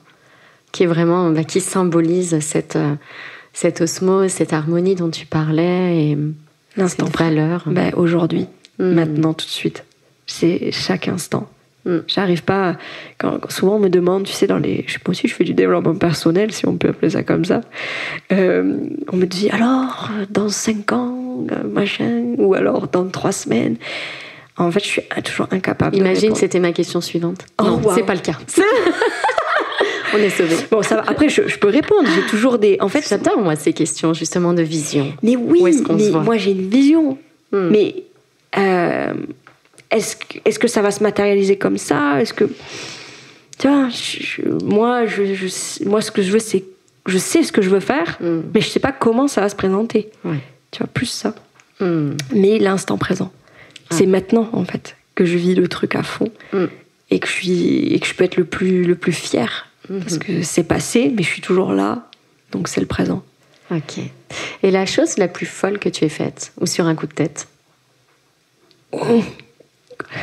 qui est vraiment, qui symbolise cette osmose, cette harmonie dont tu parlais et l'instant cette valeur? Aujourd'hui, maintenant, tout de suite. C'est chaque instant. J'arrive pas. Souvent on me demande, tu sais, moi aussi je fais du développement personnel, si on peut appeler ça comme ça. On me dit alors dans 5 ans, machin, ou alors dans 3 semaines. En fait, je suis toujours incapable. Imagine, c'était ma question suivante. Non, c'est pas le cas. On est sauvés. Bon, ça va. Après, je peux répondre. J'ai toujours des. En fait, j'adore moi ces questions justement de vision. Mais oui, où est-ce qu'on se voit ? Moi j'ai une vision. Mais est-ce que ça va se matérialiser comme ça ? Est-ce que tu vois, moi ce que je veux, c'est je sais ce que je veux faire, mais je sais pas comment ça va se présenter. Ouais. Tu vois, plus ça. Mais l'instant présent, c'est maintenant en fait que je vis le truc à fond et que je peux être le plus fier. Parce que c'est passé, mais je suis toujours là, donc c'est le présent. Ok. Et la chose la plus folle que tu aies faite, ou sur un coup de tête ?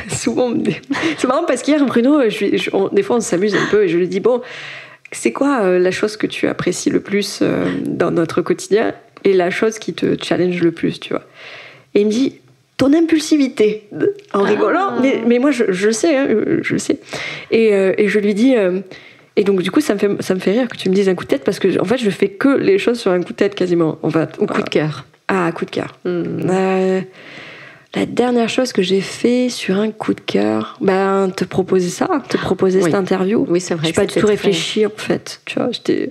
Souvent, c'est marrant parce qu'hier, Bruno, des fois on s'amuse un peu et je lui dis, bon, c'est quoi la chose que tu apprécies le plus dans notre quotidien et la chose qui te challenge le plus, tu vois ? Et il me dit, ton impulsivité, en rigolant, mais moi je le sais, hein, je le sais. Et je lui dis... Et donc, du coup, ça me fait rire que tu me dises un coup de tête parce que, en fait, je fais que les choses sur un coup de tête quasiment. En fait. Ou coup de cœur. Ah, coup de cœur. La dernière chose que j'ai fait sur un coup de cœur, te proposer cette interview. Oui, c'est vrai. Je n'ai pas du tout réfléchi, en fait. Tu vois, je t'ai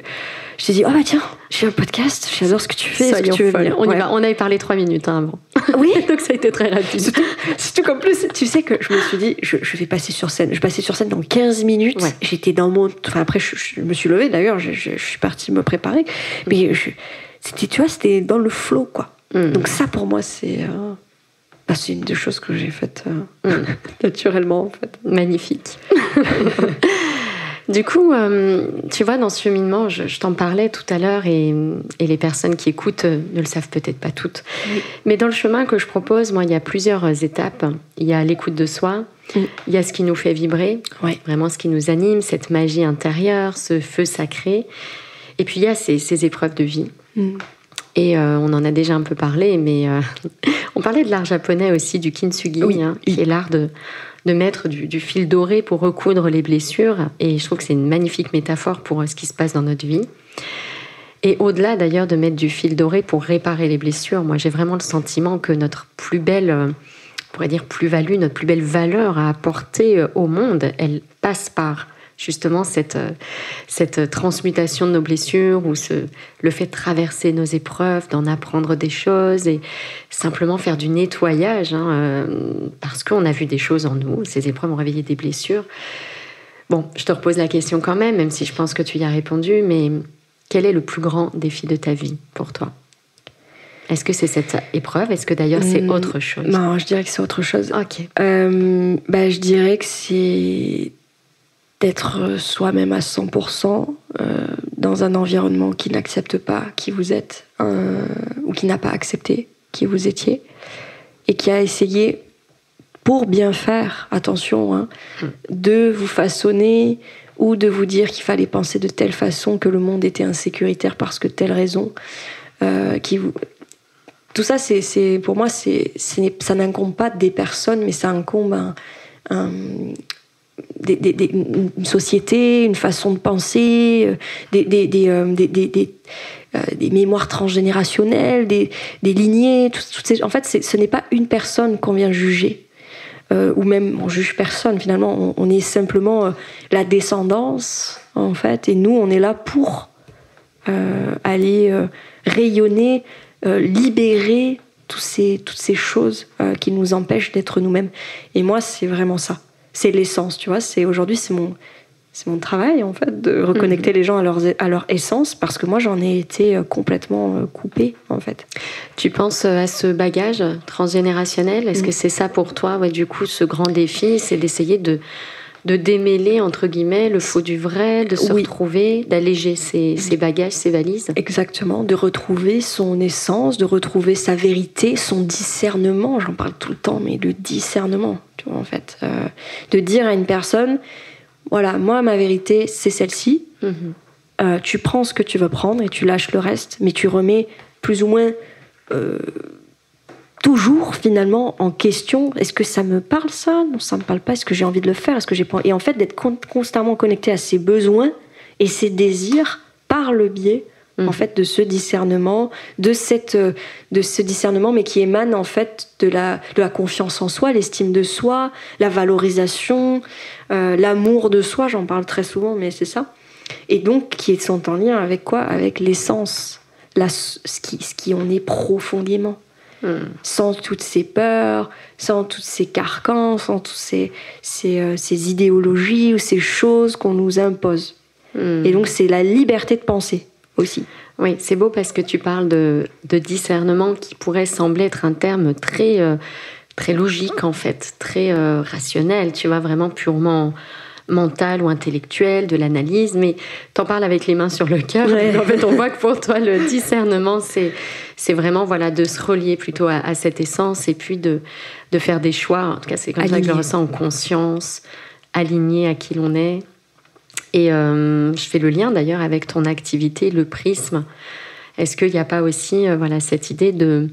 dit, tiens, j'ai un podcast, j'adore ce que tu fais, est-ce que tu veux venir ? On y va. On avait parlé 3 minutes avant. Oui. Donc ça a été très rapide. Surtout qu'en plus, tu sais que je me suis dit, je vais passer sur scène. Je passais sur scène dans 15 minutes. Ouais. J'étais dans mon... Enfin, après, je me suis levée, d'ailleurs, je suis partie me préparer. Mais c'était, tu vois, c'était dans le flow, quoi. Donc ça, pour moi, c'est une des choses que j'ai faites naturellement, en fait. Magnifique. Du coup, tu vois, dans ce cheminement, je t'en parlais tout à l'heure et les personnes qui écoutent ne le savent peut-être pas toutes. Oui. Mais dans le chemin que je propose, moi, il y a plusieurs étapes. Il y a l'écoute de soi, il y a ce qui nous fait vibrer, vraiment ce qui nous anime, cette magie intérieure, ce feu sacré. Et puis, il y a ces épreuves de vie. Et on en a déjà un peu parlé, mais on parlait de l'art japonais aussi, du kintsugi, qui est l'art de mettre du fil doré pour recoudre les blessures. Et je trouve que c'est une magnifique métaphore pour ce qui se passe dans notre vie. Et au-delà d'ailleurs de mettre du fil doré pour réparer les blessures, moi j'ai vraiment le sentiment que notre plus belle, on pourrait dire plus-value, notre plus belle valeur à apporter au monde, elle passe par justement cette transmutation de nos blessures ou le fait de traverser nos épreuves, d'en apprendre des choses et simplement faire du nettoyage parce qu'on a vu des choses en nous. Ces épreuves ont réveillé des blessures. Bon, je te repose la question quand même si je pense que tu y as répondu, mais quel est le plus grand défi de ta vie pour toi ? Est-ce que c'est cette épreuve ? Est-ce que d'ailleurs c'est autre chose ? Non, je dirais que c'est autre chose. Ok. Je dirais que c'est d'être soi-même à 100% dans un environnement qui n'accepte pas qui vous êtes ou qui n'a pas accepté qui vous étiez et qui a essayé, pour bien faire, attention, de vous façonner ou de vous dire qu'il fallait penser de telle façon, que le monde était insécuritaire parce que telle raison. Tout ça, pour moi, ça n'incombe pas des personnes, mais ça incombe une société, une façon de penser, des mémoires transgénérationnelles, des lignées. En fait, ce n'est pas une personne qu'on vient juger, ou même on juge personne. Finalement, on est simplement la descendance, en fait, et nous, on est là pour aller rayonner, libérer toutes ces choses qui nous empêchent d'être nous-mêmes. Et moi, c'est vraiment ça. C'est l'essence, tu vois. Aujourd'hui, c'est mon travail, en fait, de reconnecter les gens à leur essence, parce que moi, j'en ai été complètement coupée, en fait. Tu penses à ce bagage transgénérationnel ? Est-ce que c'est ça pour toi ? Du coup, ce grand défi, c'est d'essayer de démêler, entre guillemets, le faux du vrai, de se retrouver, d'alléger ses bagages, ses valises. Exactement, de retrouver son essence, de retrouver sa vérité, son discernement. J'en parle tout le temps, mais le discernement, tu vois, en fait. De dire à une personne, voilà, moi, ma vérité, c'est celle-ci. Tu prends ce que tu veux prendre et tu lâches le reste, mais tu remets plus ou moins... toujours finalement en question, est-ce que ça me parle ça ? Non, ça me parle pas. Est-ce que j'ai envie de le faire ? Est-ce que j'ai pas... Et en fait, d'être constamment connecté à ses besoins et ses désirs par le biais en fait de ce discernement, de ce discernement, mais qui émane en fait de la confiance en soi, l'estime de soi, la valorisation, l'amour de soi. J'en parle très souvent, mais c'est ça. Et donc qui sont en lien avec quoi ? Avec l'essence, ce qui on est profondément. Sans toutes ces peurs, sans tous ces carcans, sans toutes ces idéologies ou ces choses qu'on nous impose. Et donc c'est la liberté de penser aussi. Oui, c'est beau parce que tu parles de discernement qui pourrait sembler être un terme très, très logique en fait, très rationnel, tu vois, vraiment purement mental ou intellectuel, de l'analyse, mais t'en parles avec les mains sur le cœur. Ouais. En fait, on voit que pour toi, le discernement, c'est vraiment de se relier plutôt à cette essence et puis de faire des choix. En tout cas, c'est comme ça que je le ressens, en conscience, aligné à qui l'on est. Et je fais le lien d'ailleurs avec ton activité, le prisme. Est-ce qu'il n'y a pas aussi cette idée de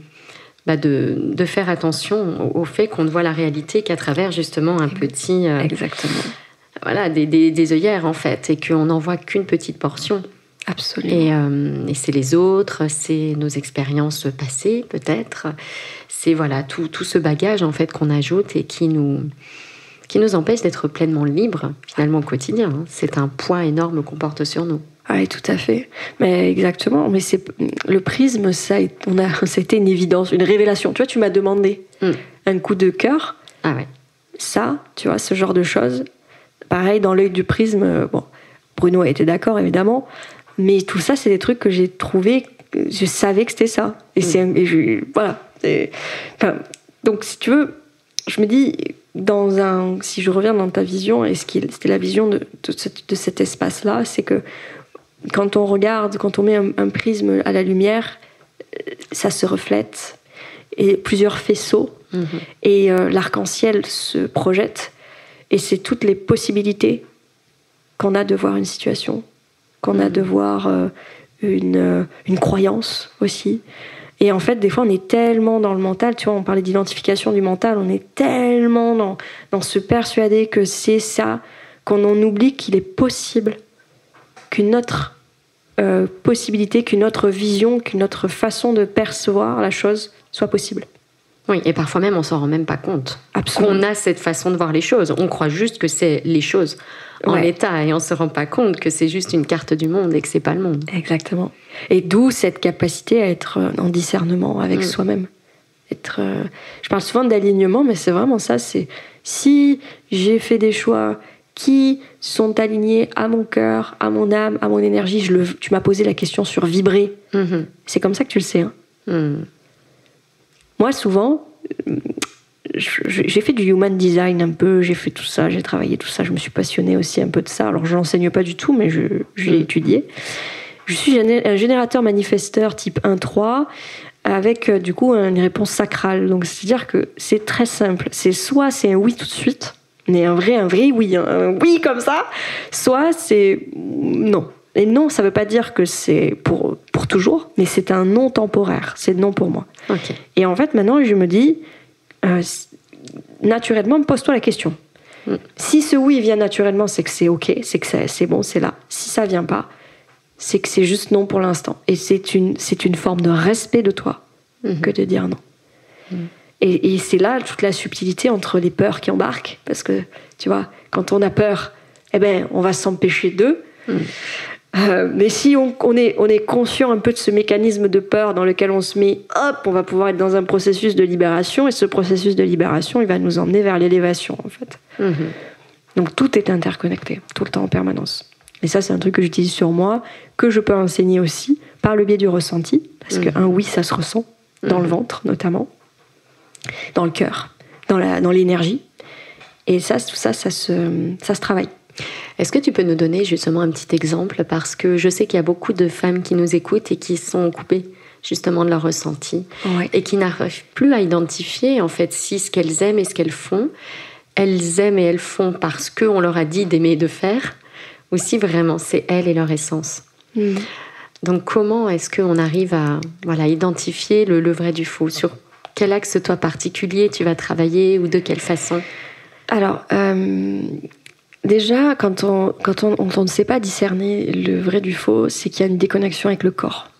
faire attention au fait qu'on ne voit la réalité qu'à travers justement un petit... Exactement. Voilà, des œillères en fait, et qu'on n'en voit qu'une petite portion. Absolument. Et c'est les autres, c'est nos expériences passées peut-être, c'est tout ce bagage en fait qu'on ajoute et qui nous empêche d'être pleinement libres finalement au quotidien. C'est un poids énorme qu'on porte sur nous. Oui, tout à fait. Mais exactement. Mais le prisme, ça a été une évidence, une révélation. Tu vois, tu m'as demandé un coup de cœur. Ah ouais. Ça, tu vois, ce genre de choses. Pareil, dans l'œil du prisme, bon, Bruno a été d'accord, évidemment. Mais tout ça, c'est des trucs que j'ai trouvés. Je savais que c'était ça. Voilà. Donc, si tu veux, je me dis, si je reviens dans ta vision, et c'était la vision de cet espace-là, c'est que quand on regarde, quand on met un prisme à la lumière, ça se reflète, et plusieurs faisceaux, et l'arc-en-ciel se projette, et c'est toutes les possibilités qu'on a de voir une situation, qu'on a de voir une croyance aussi. Et en fait, des fois, on est tellement dans le mental, tu vois, on parlait d'identification du mental, on est tellement dans se persuader que c'est ça, qu'on en oublie qu'il est possible qu'une autre possibilité, qu'une autre vision, qu'une autre façon de percevoir la chose soit possible. Oui, et parfois même, on s'en rend même pas compte. Absolument. Qu'on a cette façon de voir les choses. On croit juste que c'est les choses en l'état, et on se rend pas compte que c'est juste une carte du monde et que c'est pas le monde. Exactement. Et d'où cette capacité à être en discernement avec soi-même. Je parle souvent d'alignement, mais c'est vraiment ça. C'est si j'ai fait des choix qui sont alignés à mon cœur, à mon âme, à mon énergie. Tu m'as posé la question sur vibrer. C'est comme ça que tu le sais. Hein. Moi, souvent, j'ai fait du human design un peu, j'ai fait tout ça, j'ai travaillé tout ça, je me suis passionnée aussi un peu de ça. Alors, je l'enseigne pas du tout, mais j'ai étudié. Je suis un générateur manifesteur type 1-3 avec, du coup, une réponse sacrale. Donc, c'est-à-dire que c'est très simple. Soit c'est un oui tout de suite, mais un vrai oui, un oui comme ça, soit c'est non. Et non, ça veut pas dire que c'est pour toujours, mais c'est un non temporaire. C'est non pour moi. Okay. Et en fait, maintenant, je me dis, naturellement, pose-toi la question. Si ce oui vient naturellement, c'est que c'est OK, c'est que c'est bon, c'est là. Si ça vient pas, c'est que c'est juste non pour l'instant. Et c'est une forme de respect de toi que de dire non. Et c'est là toute la subtilité entre les peurs qui embarquent. Parce que, tu vois, quand on a peur, eh ben, on va s'empêcher d'eux. Mais si on est conscient un peu de ce mécanisme de peur dans lequel on se met, hop, on va pouvoir être dans un processus de libération, et ce processus de libération, il va nous emmener vers l'élévation, en fait. Donc tout est interconnecté, tout le temps, en permanence. Et ça, c'est un truc que j'utilise sur moi, que je peux enseigner aussi par le biais du ressenti, parce qu'un oui, ça se ressent, dans le ventre notamment, dans le cœur, dans l'énergie. Et ça, tout ça, ça se travaille. Est-ce que tu peux nous donner justement un petit exemple, parce que je sais qu'il y a beaucoup de femmes qui nous écoutent et qui sont coupées justement de leur ressenti et qui n'arrivent plus à identifier en fait si ce qu'elles aiment et ce qu'elles font, elles aiment et elles font parce qu'on leur a dit d'aimer et de faire, ou si vraiment c'est elles et leur essence. Donc comment est-ce qu'on arrive à identifier le vrai du faux? Sur quel axe toi particulier tu vas travailler, ou de quelle façon? Alors, déjà, quand on ne sait pas discerner le vrai du faux, c'est qu'il y a une déconnexion avec le corps.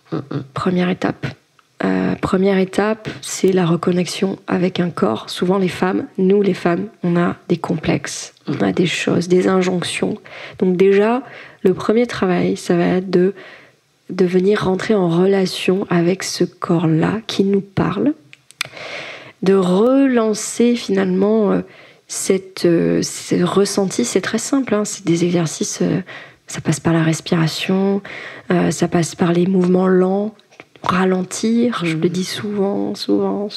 Première étape. Première étape, c'est la reconnexion avec un corps. Souvent, nous les femmes, on a des complexes, on a des choses, des injonctions. Donc déjà, le premier travail, ça va être de venir rentrer en relation avec ce corps-là qui nous parle, de relancer finalement ce ressenti. C'est très simple, hein, c'est des exercices, ça passe par la respiration, ça passe par les mouvements lents, ralentir, je le dis souvent. Souvent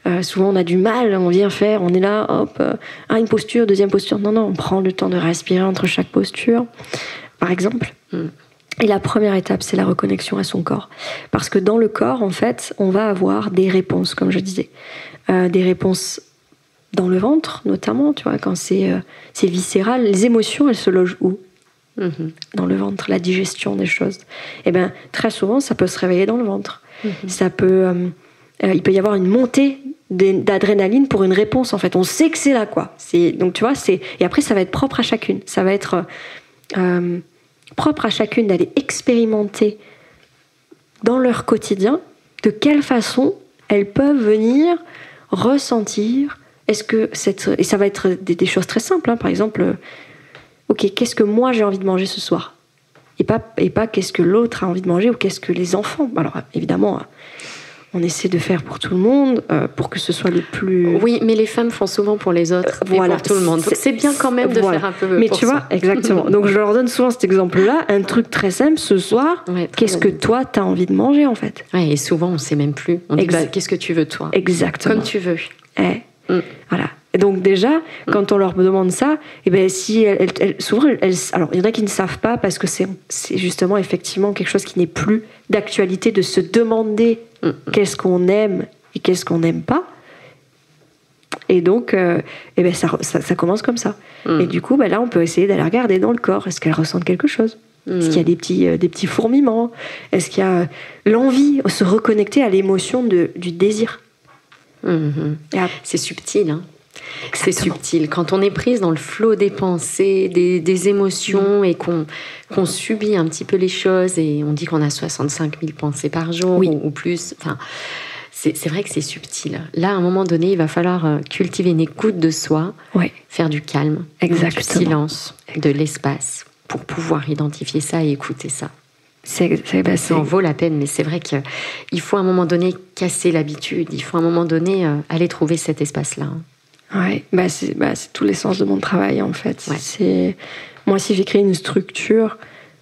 on a du mal, on vient faire, on est là, hop, une posture, deuxième posture. Non, on prend le temps de respirer entre chaque posture, par exemple. Et la première étape, c'est la reconnexion à son corps. Parce que dans le corps, en fait, on va avoir des réponses, comme je disais. Des réponses dans le ventre, notamment, tu vois, quand c'est viscéral. Les émotions, elles se logent où ? Dans le ventre, la digestion des choses. Et bien, très souvent, ça peut se réveiller dans le ventre. Ça peut, il peut y avoir une montée d'adrénaline pour une réponse, en fait. On sait que c'est là, quoi. Donc, tu vois, et après, ça va être propre à chacune. Ça va être propre à chacune d'aller expérimenter dans leur quotidien de quelle façon elles peuvent venir ressentir. Et ça va être des choses très simples, hein. Par exemple, ok, qu'est-ce que moi j'ai envie de manger ce soir ? et pas qu'est-ce que l'autre a envie de manger ou qu'est-ce que les enfants. Alors évidemment, on essaie de faire pour tout le monde, pour que ce soit le plus... Oui, mais les femmes font souvent pour les autres et pour tout le monde. Donc c'est bien quand même de faire un peu mais pour tu vois, exactement. Donc je leur donne souvent cet exemple-là, un truc très simple, ce soir, qu'est-ce que toi, t'as envie de manger, en fait. Ouais, et souvent, on ne sait même plus. On dit, qu'est-ce que tu veux, toi ? Exactement. Comme tu veux. Voilà. Et donc déjà, quand on leur demande ça, et ben si souvent, alors il y en a qui ne savent pas parce que c'est justement effectivement quelque chose qui n'est plus d'actualité de se demander qu'est-ce qu'on aime et qu'est-ce qu'on n'aime pas. Et donc, et ben ça commence comme ça. Et du coup, ben là, on peut essayer d'aller regarder dans le corps. Est-ce qu'elles ressentent quelque chose ? Est-ce qu'il y a des petits fourmillements ? Est-ce qu'il y a l'envie, se reconnecter à l'émotion du désir ? C'est subtil, hein. C'est subtil. Quand on est prise dans le flot des pensées, des émotions et qu'on subit un petit peu les choses et on dit qu'on a 65 000 pensées par jour ou plus, enfin, c'est vrai que c'est subtil. Là, à un moment donné, il va falloir cultiver une écoute de soi, faire du calme, du silence, de l'espace pour pouvoir identifier ça et écouter ça. Ça en vaut la peine, mais c'est vrai qu'il faut à un moment donné casser l'habitude, il faut à un moment donné aller trouver cet espace-là. Ouais, c'est tout l'essence de mon travail en fait. Moi, si j'ai créé une structure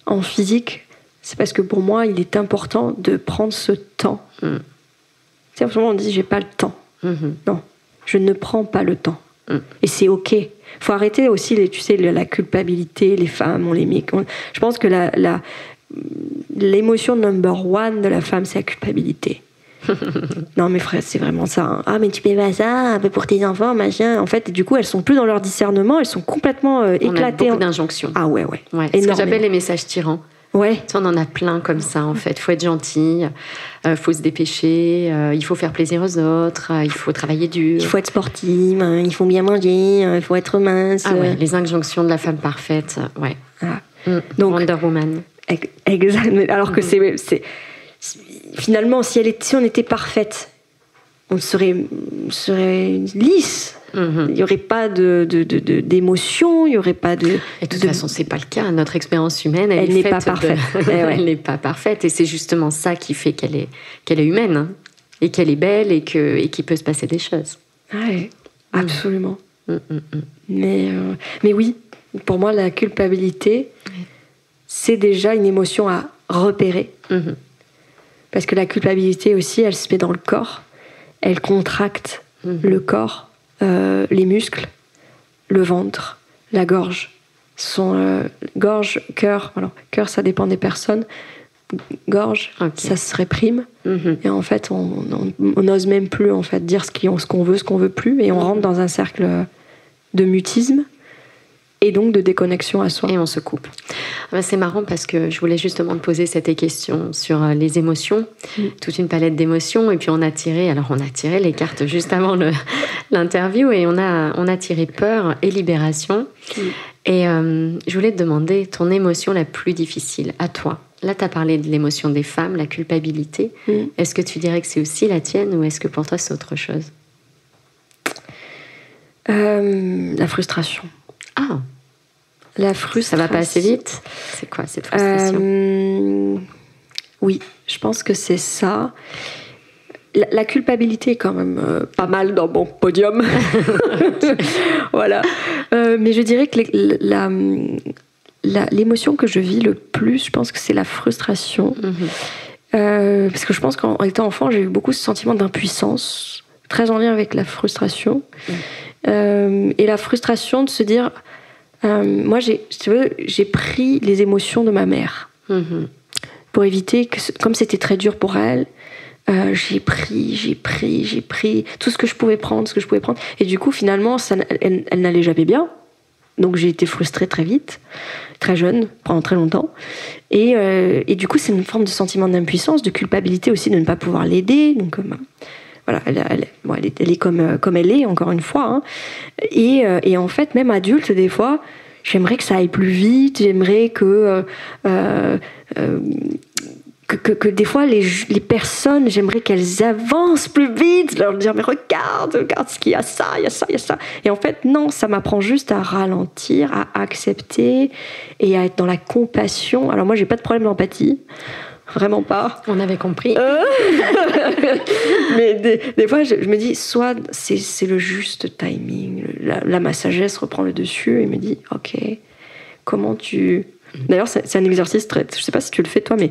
en physique, c'est parce que pour moi, il est important de prendre ce temps. Tu sais, en ce moment, on dit j'ai pas le temps. Non, je ne prends pas le temps. Et c'est ok. Il faut arrêter aussi, la culpabilité. Les femmes, on les met. Je pense que l'émotion number one de la femme, c'est la culpabilité. Non mais frère, c'est vraiment ça, hein. Ah mais tu fais pas ça un peu pour tes enfants, machin. En fait, du coup, elles sont plus dans leur discernement, elles sont complètement éclatées. On a beaucoup d'injonctions. Ah ouais. C'est ce que j'appelle les messages tyrans. Ouais. On en a plein comme ça en fait. Il faut être gentil, faut se dépêcher, il faut faire plaisir aux autres, il faut travailler dur. Il faut être sportive, il faut bien manger, il faut être mince. Ah ouais, les injonctions de la femme parfaite, ouais. Donc, Wonder Woman. Exactement. Alors que c'est finalement, si on était parfaite, on serait lisse. Il n'y aurait pas d'émotion, il n'y aurait pas de... Et de toute façon, ce n'est pas le cas. Notre expérience humaine, elle n'est pas parfaite. Elle n'est pas parfaite. Et c'est justement ça qui fait qu'elle est humaine, hein, et qu'elle est belle, et qu'il peut se passer des choses. Oui, absolument. Mais oui, pour moi, la culpabilité, c'est déjà une émotion à repérer. Parce que la culpabilité aussi, elle se met dans le corps. Elle contracte le corps, les muscles, le ventre, la gorge. Gorge, cœur. Alors, cœur, ça dépend des personnes. Gorge, ça se réprime. Et en fait, on n'ose même plus en fait, dire ce qu'on veut, ce qu'on veut plus. Et on rentre dans un cercle de mutisme. Et donc de déconnexion à soi. Et on se coupe. C'est marrant parce que je voulais justement te poser cette question sur les émotions, toute une palette d'émotions, et puis on a tiré les cartes juste avant l'interview, et on a tiré peur et libération. Et je voulais te demander ton émotion la plus difficile à toi. Là, tu as parlé de l'émotion des femmes, la culpabilité. Est-ce que tu dirais que c'est aussi la tienne, ou est-ce que pour toi c'est autre chose ? La frustration. Ah, la frustration. Ça va pas assez vite ? C'est quoi cette frustration ? Oui, je pense que c'est ça. La culpabilité est quand même pas mal dans mon podium. Voilà. Mais je dirais que l'émotion que je vis le plus, je pense que c'est la frustration. Parce que je pense qu'en étant enfant, j'ai eu beaucoup ce sentiment d'impuissance, très en lien avec la frustration. Et la frustration de se dire... moi, j'ai pris les émotions de ma mère pour éviter que, comme c'était très dur pour elle, j'ai pris tout ce que je pouvais prendre, Et du coup, finalement, elle n'allait jamais bien. Donc, j'ai été frustrée très vite, très jeune, pendant très longtemps. Et du coup, c'est une forme de sentiment d'impuissance, de culpabilité aussi de ne pas pouvoir l'aider. Donc, voilà, elle est comme elle est, encore une fois. Hein. Et en fait, même adulte, des fois, j'aimerais que ça aille plus vite, j'aimerais que que des fois les personnes, j'aimerais qu'elles avancent plus vite, leur dire mais regarde ce qu'il y a, ça, il y a ça, il y a ça. Et en fait non, ça m'apprend juste à ralentir, à accepter et à être dans la compassion. Alors moi j'ai pas de problème d'empathie, vraiment pas. On avait compris. Mais des fois je me dis soit c'est le juste timing, ma sagesse reprend le dessus et me dit ok, comment tu... D'ailleurs, c'est un exercice très... Je ne sais pas si tu le fais toi, mais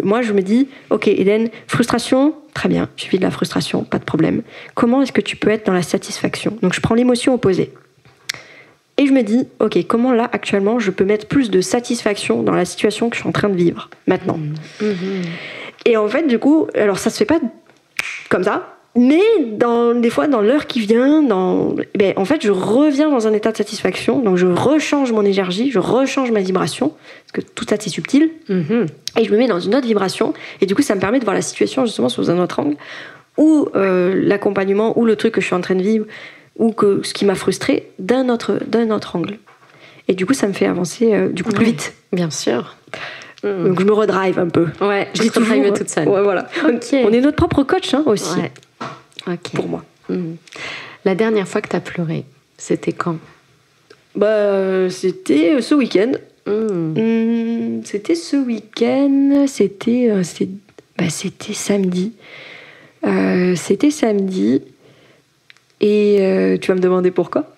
moi, je me dis, ok, Eden, frustration, très bien, je vis de la frustration, pas de problème. Comment est-ce que tu peux être dans la satisfaction ? Donc, je prends l'émotion opposée. Et je me dis, ok, comment là, actuellement, je peux mettre plus de satisfaction dans la situation que je suis en train de vivre, maintenant. Et en fait, du coup, alors ça se fait pas comme ça, mais des fois, dans l'heure qui vient, en fait, je reviens dans un état de satisfaction, donc je rechange mon énergie, je rechange ma vibration, parce que tout ça, c'est subtil, et je me mets dans une autre vibration, et du coup, ça me permet de voir la situation, justement, sous un autre angle, ou l'accompagnement, ou le truc que je suis en train de vivre, ou ce qui m'a frustré, d'un autre angle. Et du coup, ça me fait avancer plus vite. Bien sûr. Donc, je me redrive un peu. Ouais, je te redrive toute seule. Ouais, voilà. Okay. On est notre propre coach, aussi. Ouais. Okay. Pour moi. La dernière fois que tu as pleuré, c'était quand ? C'était ce week-end. C'était ce week-end. C'était samedi. C'était samedi. Et tu vas me demander pourquoi.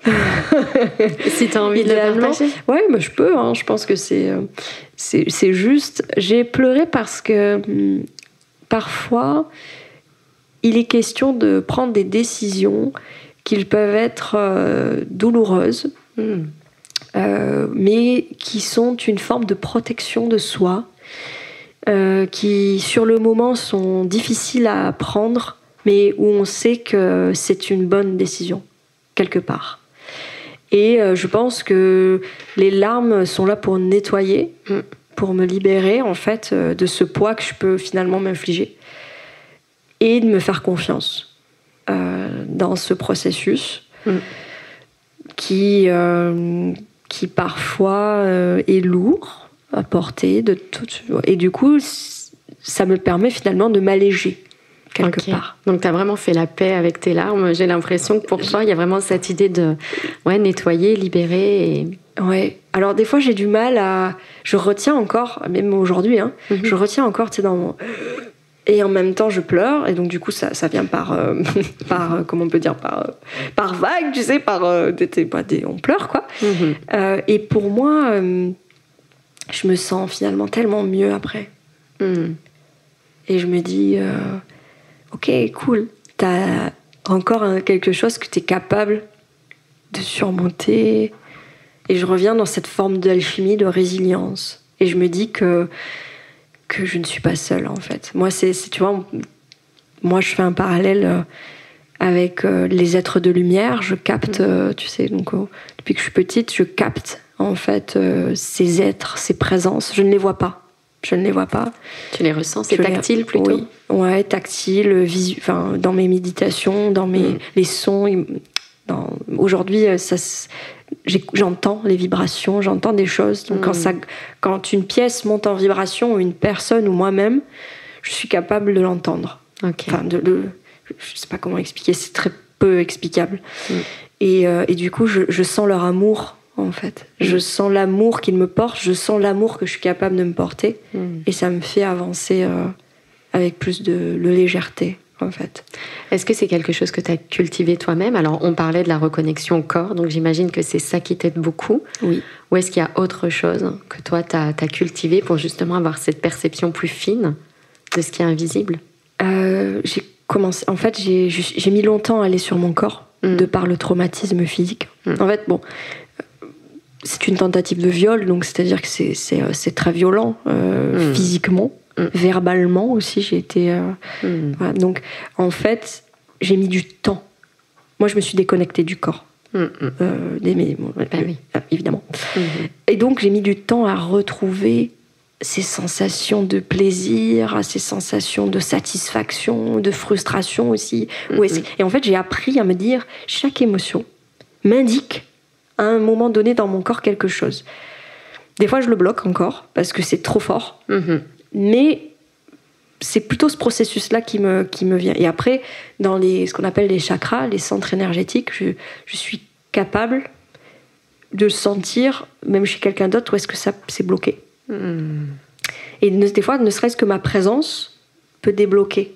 Si tu as envie de le partager. Oui, je peux. Je pense que c'est juste. J'ai pleuré parce que parfois... il est question de prendre des décisions qui peuvent être douloureuses, mais qui sont une forme de protection de soi, qui sur le moment sont difficiles à prendre, mais où on sait que c'est une bonne décision, quelque part. Et je pense que les larmes sont là pour nettoyer, pour me libérer en fait de ce poids que je peux finalement m'infliger. Et de me faire confiance dans ce processus qui parfois est lourd à porter. Et du coup, ça me permet finalement de m'alléger quelque part. Donc tu as vraiment fait la paix avec tes larmes. J'ai l'impression que pour toi, il y a vraiment cette idée de nettoyer, libérer. Ouais. Alors des fois, j'ai du mal à... Je retiens encore, même aujourd'hui, je retiens encore, dans mon... Et en même temps, je pleure, et donc du coup, ça vient par comment on peut dire, par vague, tu sais, on pleure, quoi. Et pour moi, je me sens finalement tellement mieux après. Et je me dis, ok, cool, t'as encore quelque chose que t'es capable de surmonter. Et je reviens dans cette forme d'alchimie, de résilience. Et je me dis que je ne suis pas seule, en fait. Moi, tu vois, moi, je fais un parallèle avec les êtres de lumière. Je capte, tu sais, donc depuis que je suis petite, je capte, en fait, ces êtres, ces présences. Je ne les vois pas. Tu les ressens, c'est tactile plutôt. Oui, ouais, tactile, dans mes méditations, dans les sons. Aujourd'hui, j'entends les vibrations, j'entends des choses. Donc quand une pièce monte en vibration, ou une personne, ou moi-même, je suis capable de l'entendre. Enfin, je sais pas comment expliquer, c'est très peu explicable. Et du coup, je sens leur amour, en fait. Je sens l'amour qu'ils me portent, je sens l'amour que je suis capable de me porter. Et ça me fait avancer avec plus de légèreté. En fait. Est-ce que c'est quelque chose que tu as cultivé toi-même ? Alors, on parlait de la reconnexion au corps, donc j'imagine que c'est ça qui t'aide beaucoup. Oui. Ou est-ce qu'il y a autre chose que toi, tu as cultivé pour justement avoir cette perception plus fine de ce qui est invisible ? J'ai commencé... En fait, j'ai mis longtemps à aller sur mon corps, de par le traumatisme physique. En fait, c'est une tentative de viol, donc c'est-à-dire que c'est très violent physiquement. Verbalement aussi, j'ai été... voilà. Donc, en fait, j'ai mis du temps. Moi, je me suis déconnectée du corps. Évidemment. Et donc, j'ai mis du temps à retrouver ces sensations de plaisir, ces sensations de satisfaction, de frustration aussi. Et en fait, j'ai appris à me dire, chaque émotion m'indique à un moment donné dans mon corps quelque chose. Des fois, je le bloque encore, parce que c'est trop fort. Mais c'est plutôt ce processus-là qui me vient. Et après, dans ce qu'on appelle les chakras, les centres énergétiques, je suis capable de sentir, même chez quelqu'un d'autre, où est-ce que ça s'est bloqué. Et des fois, ne serait-ce que ma présence peut débloquer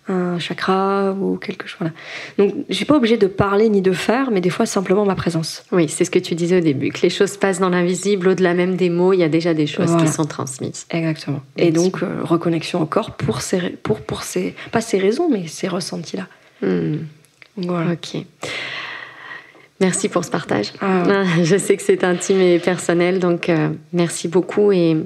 un chakra ou quelque chose. Voilà. Donc, je suis pas obligée de parler ni de faire, mais des fois, simplement ma présence. Oui, c'est ce que tu disais au début, que les choses passent dans l'invisible, au-delà même des mots, il y a déjà des choses qui sont transmises. Exactement. Et donc, reconnexion au corps pour pas ces raisons, mais ces ressentis-là. Voilà. Ok. Merci pour ce partage. Je sais que c'est intime et personnel, donc merci beaucoup. Et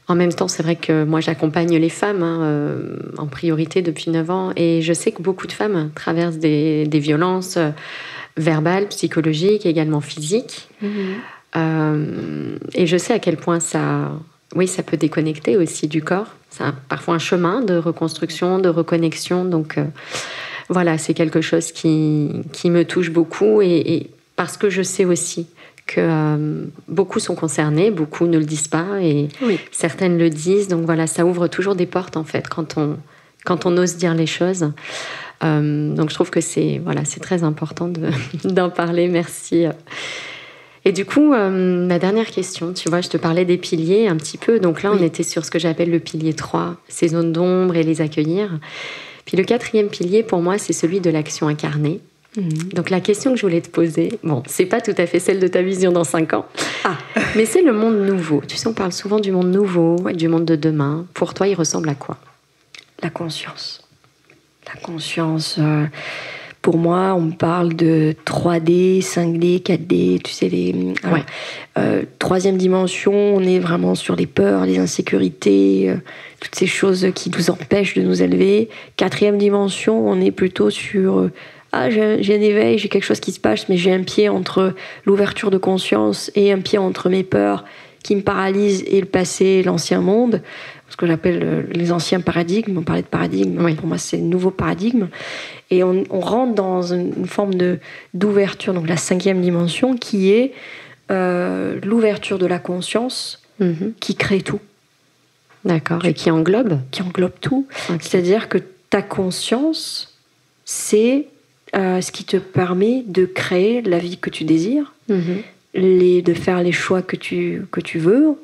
en même temps, c'est vrai que moi, j'accompagne les femmes en priorité depuis 9 ans. Et je sais que beaucoup de femmes traversent des violences verbales, psychologiques, également physiques. Et je sais à quel point ça peut déconnecter aussi du corps. C'est parfois un chemin de reconstruction, de reconnexion. Donc voilà, c'est quelque chose qui me touche beaucoup. Et parce que je sais aussi que beaucoup sont concernés, beaucoup ne le disent pas et certaines le disent. Donc voilà, ça ouvre toujours des portes en fait quand on ose dire les choses. Donc je trouve que c'est très important d'en parler. Merci. Et du coup, ma dernière question, tu vois, je te parlais des piliers un petit peu. Donc là, on était sur ce que j'appelle le pilier 3, ces zones d'ombre et les accueillir. Puis le 4e pilier, pour moi, c'est celui de l'action incarnée. Donc la question que je voulais te poser, c'est pas tout à fait celle de ta vision dans 5 ans, mais c'est le monde nouveau. Tu sais, on parle souvent du monde nouveau, du monde de demain. Pour toi, il ressemble à quoi? La conscience. La conscience, pour moi, on parle de 3D, 5D, 4D, tu sais, alors, 3e dimension, on est vraiment sur les peurs, les insécurités, toutes ces choses qui nous empêchent de nous élever. 4e dimension, on est plutôt sur... j'ai un éveil, j'ai quelque chose qui se passe, mais j'ai un pied entre l'ouverture de conscience et un pied entre mes peurs qui me paralysent et le passé, l'ancien monde, ce que j'appelle les anciens paradigmes. On parlait de paradigme, pour moi c'est le nouveau paradigme. Et on rentre dans une forme d'ouverture, donc la 5e dimension, qui est l'ouverture de la conscience qui crée tout. D'accord, et qui englobe? Qui englobe tout. Okay. C'est-à-dire que ta conscience, c'est... ce qui te permet de créer la vie que tu désires, de faire les choix que tu veux.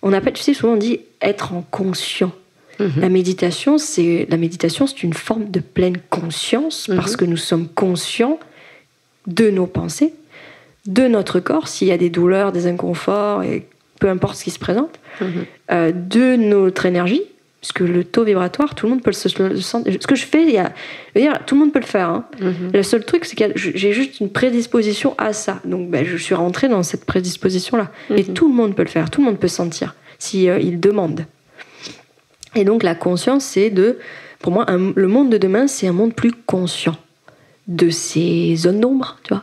On appelle, tu sais, souvent on dit être en conscient. La méditation, c'est une forme de pleine conscience parce que nous sommes conscients de nos pensées, de notre corps, s'il y a des douleurs, des inconforts, et peu importe ce qui se présente, de notre énergie. Parce que le taux vibratoire, tout le monde peut le sentir. Ce que je fais, tout le monde peut le faire. Le seul truc, c'est que j'ai juste une prédisposition à ça. Donc, je suis rentrée dans cette prédisposition-là. Et tout le monde peut le faire. Tout le monde peut sentir si il demande. Et donc, la conscience, c'est pour moi, le monde de demain, c'est un monde plus conscient de ses zones d'ombre, tu vois,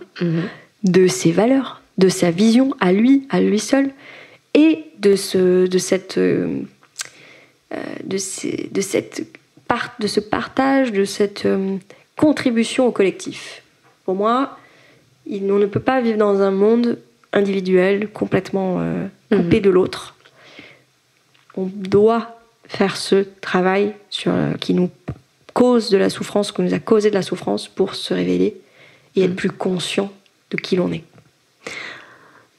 de ses valeurs, de sa vision à lui seul, et de ce partage, de cette contribution au collectif. Pour moi, on ne peut pas vivre dans un monde individuel, complètement coupé de l'autre. On doit faire ce travail qui nous cause de la souffrance, qui nous a causé de la souffrance, pour se révéler et être plus conscient de qui l'on est.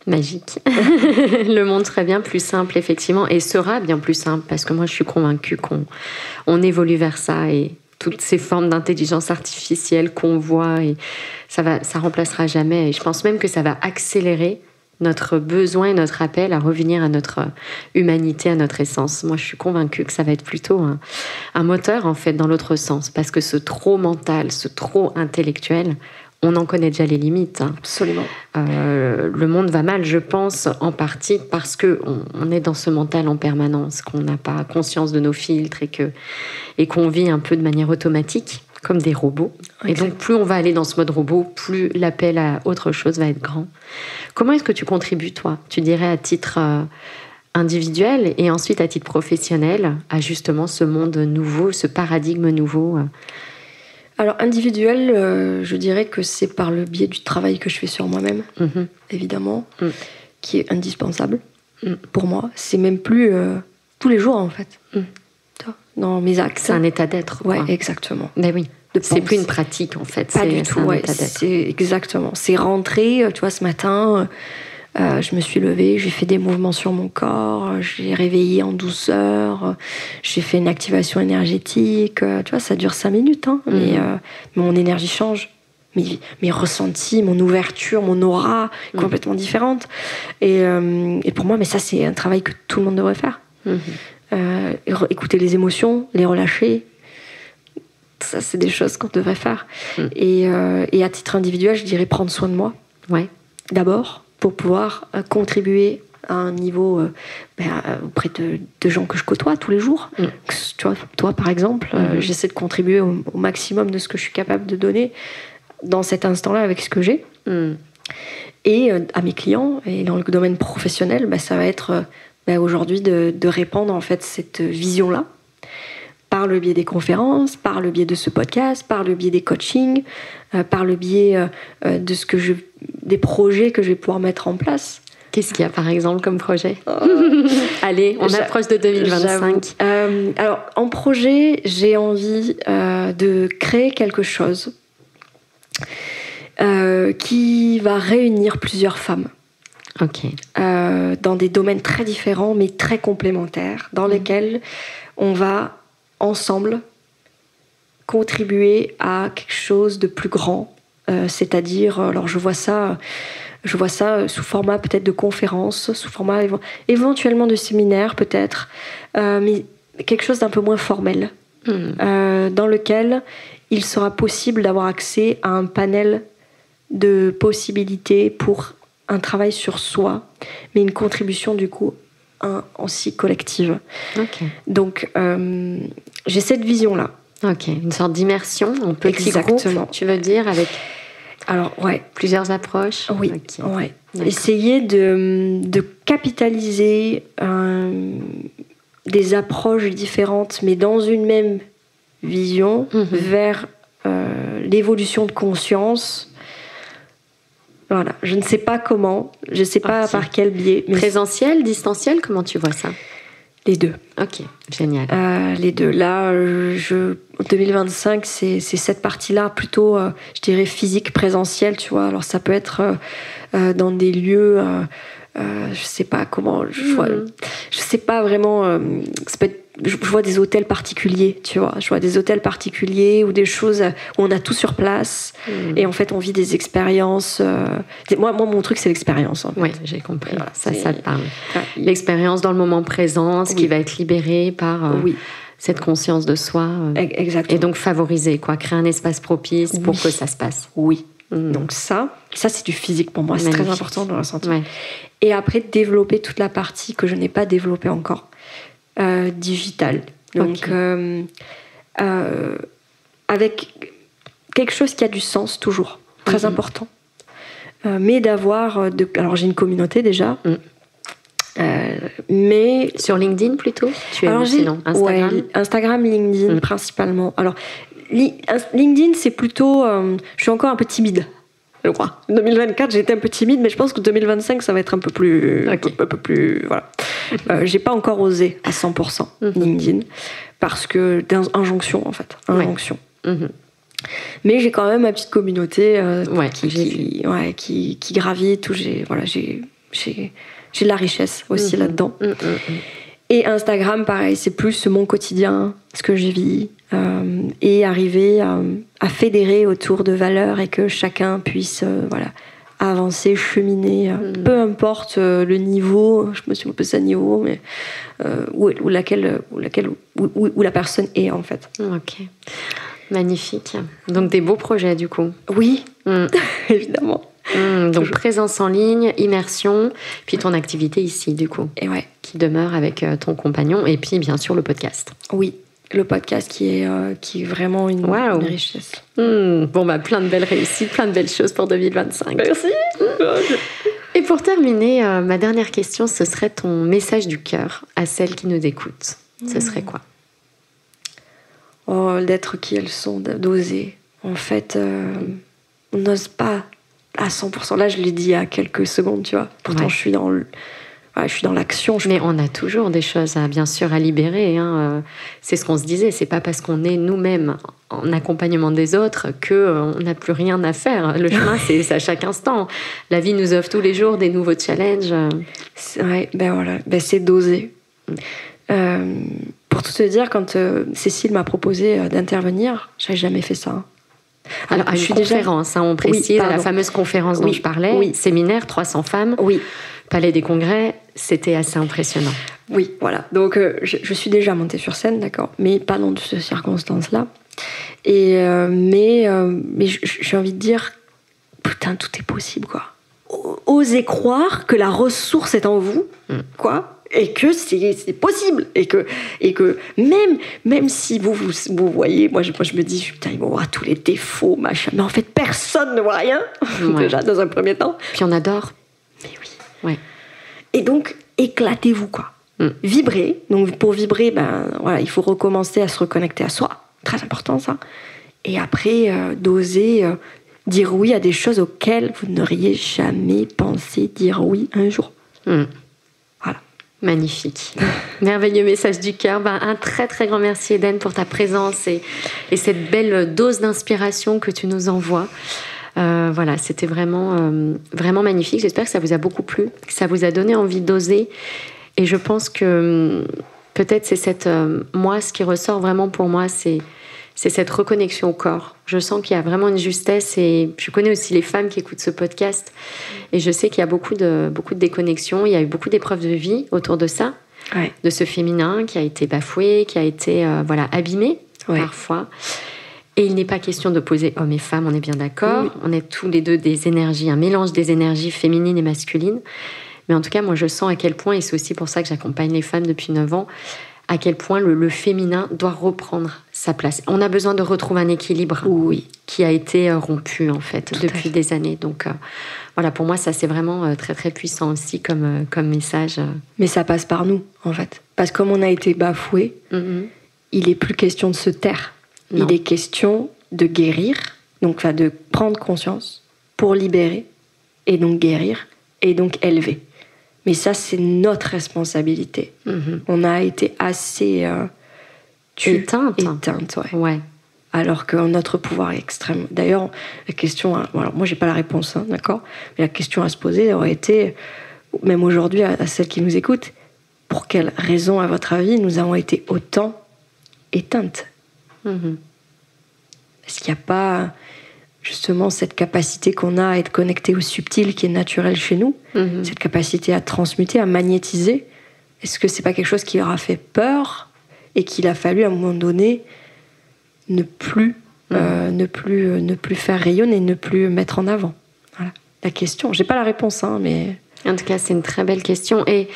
Magique. Le monde serait bien plus simple, effectivement, et sera bien plus simple, parce que moi, je suis convaincue qu'on évolue vers ça, et toutes ces formes d'intelligence artificielle qu'on voit, et ça remplacera jamais. Et je pense même que ça va accélérer notre besoin et notre appel à revenir à notre humanité, à notre essence. Moi, je suis convaincue que ça va être plutôt un moteur, en fait, dans l'autre sens, parce que ce trop mental, ce trop intellectuel, on en connaît déjà les limites. Absolument. Le monde va mal, je pense, en partie parce qu'on est dans ce mental en permanence, qu'on n'a pas conscience de nos filtres et qu'on vit un peu de manière automatique, comme des robots. Okay. Et donc, plus on va aller dans ce mode robot, plus l'appel à autre chose va être grand. Comment est-ce que tu contribues, toi, tu dirais, à titre individuel et ensuite à titre professionnel, à justement ce monde nouveau, ce paradigme nouveau Alors, individuel, je dirais que c'est par le biais du travail que je fais sur moi-même, évidemment, qui est indispensable pour moi. C'est même plus tous les jours, en fait. dans mes actes. C'est un état d'être. Ouais, exactement. Ben oui. C'est plus une pratique en fait. Pas du tout. Un ouais, état d'être. C'est exactement. C'est rentré. Tu vois, ce matin, je me suis levée, j'ai fait des mouvements sur mon corps, j'ai réveillé en douceur, j'ai fait une activation énergétique. Tu vois, ça dure 5 minutes, hein, mais mon énergie change. Mes ressentis, mon ouverture, mon aura est complètement différente. Et pour moi, mais ça, c'est un travail que tout le monde devrait faire. Écouter les émotions, les relâcher. Ça, c'est des choses qu'on devrait faire. Et à titre individuel, je dirais prendre soin de moi. Ouais. D'abord, pour pouvoir contribuer à un niveau auprès de gens que je côtoie tous les jours. Tu vois, toi, par exemple, j'essaie de contribuer au maximum de ce que je suis capable de donner dans cet instant-là avec ce que j'ai. Et à mes clients, et dans le domaine professionnel, ça va être aujourd'hui de répandre en fait cette vision-là par le biais des conférences, par le biais de ce podcast, par le biais des coachings, par le biais des projets que je vais pouvoir mettre en place. Qu'est-ce qu'il y a par exemple comme projet? Allez, on approche de 2025. Alors, en projet, j'ai envie de créer quelque chose qui va réunir plusieurs femmes. Ok. Dans des domaines très différents, mais très complémentaires, dans lesquels on va ensemble contribuer à quelque chose de plus grand. C'est-à-dire, alors je vois ça sous format peut-être de conférences, sous format éventuellement de séminaire peut-être, mais quelque chose d'un peu moins formel, dans lequel il sera possible d'avoir accès à un panel de possibilités pour un travail sur soi, mais une contribution du coup aussi collective. Okay. Donc j'ai cette vision-là. Ok, une sorte d'immersion en petit groupe, tu veux dire, avec plusieurs approches. Oui, okay. Essayer de capitaliser des approches différentes, mais dans une même vision, vers l'évolution de conscience. Voilà, je ne sais pas comment, je ne sais pas par quel biais. Mais présentiel, distanciel, comment tu vois ça? Les deux. Ok, génial. Les deux. Là, 2025, c'est cette partie-là plutôt, je dirais, physique, présentielle, tu vois. Alors, ça peut être dans des lieux, je sais pas comment, je sais pas vraiment, ça peut être, je vois des hôtels particuliers, tu vois. Je vois des hôtels particuliers ou des choses où on a tout sur place et en fait, on vit des expériences. Moi, mon truc, c'est l'expérience. En fait. Oui, j'ai compris. Voilà, ça te parle. L'expérience dans le moment présent, ce qui va être libéré par cette conscience de soi. Exactement. Et donc, favoriser, quoi. Créer un espace propice pour que ça se passe. Oui. Donc ça c'est du physique pour moi. C'est très important de le ressentir. Ouais. Et après, développer toute la partie que je n'ai pas développée encore. Digital. Donc, avec quelque chose qui a du sens, toujours. Très important. Mais d'avoir... Alors, j'ai une communauté déjà. Mais... Sur LinkedIn, plutôt? Sinon, Instagram Instagram, LinkedIn, principalement. Alors, LinkedIn, c'est plutôt... je suis encore un peu timide. Je crois. 2024, j'étais un peu timide, mais je pense que 2025, ça va être un peu plus... un peu plus voilà. J'ai pas encore osé à 100% LinkedIn, parce que d'injonction, en fait. Injonction. Mais j'ai quand même ma petite communauté qui gravite, où j'ai de la richesse aussi là-dedans. Et Instagram, pareil, c'est plus mon quotidien, ce que je vis, et arriver à fédérer autour de valeurs et que chacun puisse avancer, cheminer, peu importe le niveau, je me suis un peu ça niveau, mais où la personne est en fait. Ok, magnifique. Donc des beaux projets du coup. Oui, évidemment. Donc présence en ligne, immersion, puis ton activité ici du coup, et qui demeure avec ton compagnon, et puis bien sûr le podcast. Oui, le podcast qui est vraiment une richesse. Bon plein de belles réussites, plein de belles choses pour 2025. Merci. Et pour terminer, ma dernière question, ce serait ton message du cœur à celles qui nous écoutent. Ce serait quoi? D'être qui elles sont, d'oser. En fait, on n'ose pas à 100%. Là, je l'ai dit il y a quelques secondes, tu vois. Pourtant, je suis dans je suis dans l'action. Mais on a toujours des choses, bien sûr, à libérer. Hein. C'est ce qu'on se disait. C'est pas parce qu'on est nous-mêmes en accompagnement des autres qu'on n'a plus rien à faire. Le chemin, c'est à chaque instant. La vie nous offre tous les jours des nouveaux challenges. Ouais, voilà. C'est d'oser. Pour tout te dire, quand Cécile m'a proposé d'intervenir, j'avais jamais fait ça. Alors, à une conférence, on précise, à la fameuse conférence dont je parlais, séminaire, 300 femmes, Palais des Congrès, c'était assez impressionnant. Oui, voilà. Donc, je suis déjà montée sur scène, d'accord, mais pas dans ces circonstances-là. Mais j'ai envie de dire, putain, tout est possible, quoi. Osez croire que la ressource est en vous, quoi. Et que c'est possible, et que même si vous voyez, moi je me dis putain, ils vont voir tous les défauts, machin, mais en fait personne ne voit rien, déjà dans un premier temps. Puis on adore. Mais oui. Ouais. Et donc éclatez-vous, quoi. Vibrez. Donc pour vibrer, il faut recommencer à se reconnecter à soi, très important ça. Et après d'oser dire oui à des choses auxquelles vous n'auriez jamais pensé dire oui un jour. Magnifique. Merveilleux message du cœur. Un très très grand merci Eden pour ta présence et cette belle dose d'inspiration que tu nous envoies. Voilà, c'était vraiment magnifique. J'espère que ça vous a beaucoup plu, que ça vous a donné envie d'oser. Et je pense que peut-être c'est ce qui ressort vraiment pour moi, c'est cette reconnexion au corps. Je sens qu'il y a vraiment une justesse et je connais aussi les femmes qui écoutent ce podcast et je sais qu'il y a beaucoup de déconnexions. Il y a eu beaucoup d'épreuves de vie autour de ça, de ce féminin qui a été bafoué, qui a été abîmé parfois. Et il n'est pas question d'opposer hommes et femmes, on est bien d'accord. On est tous les deux des énergies, un mélange des énergies féminines et masculines. Mais en tout cas, moi je sens à quel point, et c'est aussi pour ça que j'accompagne les femmes depuis 9 ans, à quel point le féminin doit reprendre sa place. On a besoin de retrouver un équilibre qui a été rompu en fait depuis des années. Donc pour moi ça c'est vraiment très très puissant aussi comme message. Mais ça passe par nous en fait. Parce que comme on a été bafoué, il n'est plus question de se taire. Non. Il est question de guérir, donc de prendre conscience pour libérer et donc guérir et donc élever. Mais ça, c'est notre responsabilité. On a été assez éteinte, ouais. Alors que notre pouvoir est extrême. D'ailleurs, la question... moi, j'ai pas la réponse, d'accord ? Mais la question à se poser aurait été, même aujourd'hui, à celles qui nous écoutent, pour quelle raison, à votre avis, nous avons été autant éteintes ? Est-ce qu'il n'y a pas... justement cette capacité qu'on a à être connecté au subtil qui est naturel chez nous, cette capacité à transmuter, à magnétiser, est-ce que c'est pas quelque chose qui leur a fait peur et qu'il a fallu à un moment donné ne plus faire rayonner, ne plus mettre en avant? Voilà la question. J'ai pas la réponse, mais en tout cas c'est une très belle question et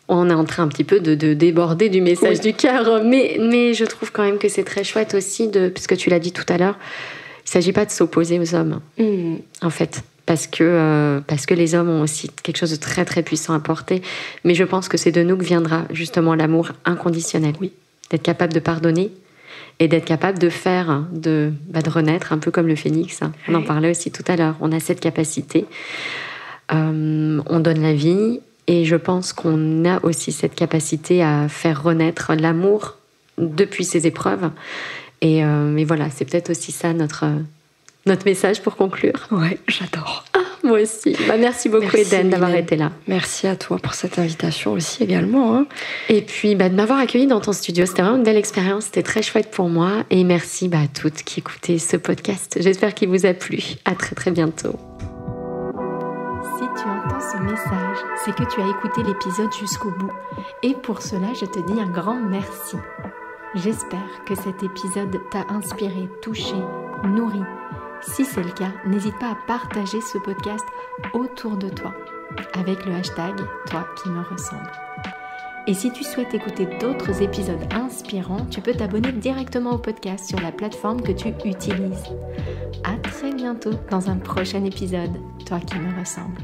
on est en train un petit peu de déborder du message du cœur, mais je trouve quand même que c'est très chouette aussi puisque tu l'as dit tout à l'heure. Il ne s'agit pas de s'opposer aux hommes, en fait, parce que les hommes ont aussi quelque chose de très très puissant à porter. Mais je pense que c'est de nous que viendra justement l'amour inconditionnel, d'être capable de pardonner et d'être capable de faire, de renaître un peu comme le phénix. On en parlait aussi tout à l'heure. On a cette capacité, on donne la vie et je pense qu'on a aussi cette capacité à faire renaître l'amour depuis ces épreuves. Mais voilà, c'est peut-être aussi ça notre message pour conclure. Ouais, j'adore. Moi aussi. Merci beaucoup Eden d'avoir été là. Merci à toi pour cette invitation aussi également. Et puis de m'avoir accueillie dans ton studio. C'était vraiment une belle expérience, c'était très chouette pour moi. Et merci à toutes qui écoutez ce podcast. J'espère qu'il vous a plu. À très très bientôt. Si tu entends ce message, c'est que tu as écouté l'épisode jusqu'au bout. Et pour cela, je te dis un grand merci. J'espère que cet épisode t'a inspiré, touché, nourri. Si c'est le cas, n'hésite pas à partager ce podcast autour de toi avec le hashtag Toi qui me ressemble. Et si tu souhaites écouter d'autres épisodes inspirants, tu peux t'abonner directement au podcast sur la plateforme que tu utilises. À très bientôt dans un prochain épisode Toi qui me ressemble.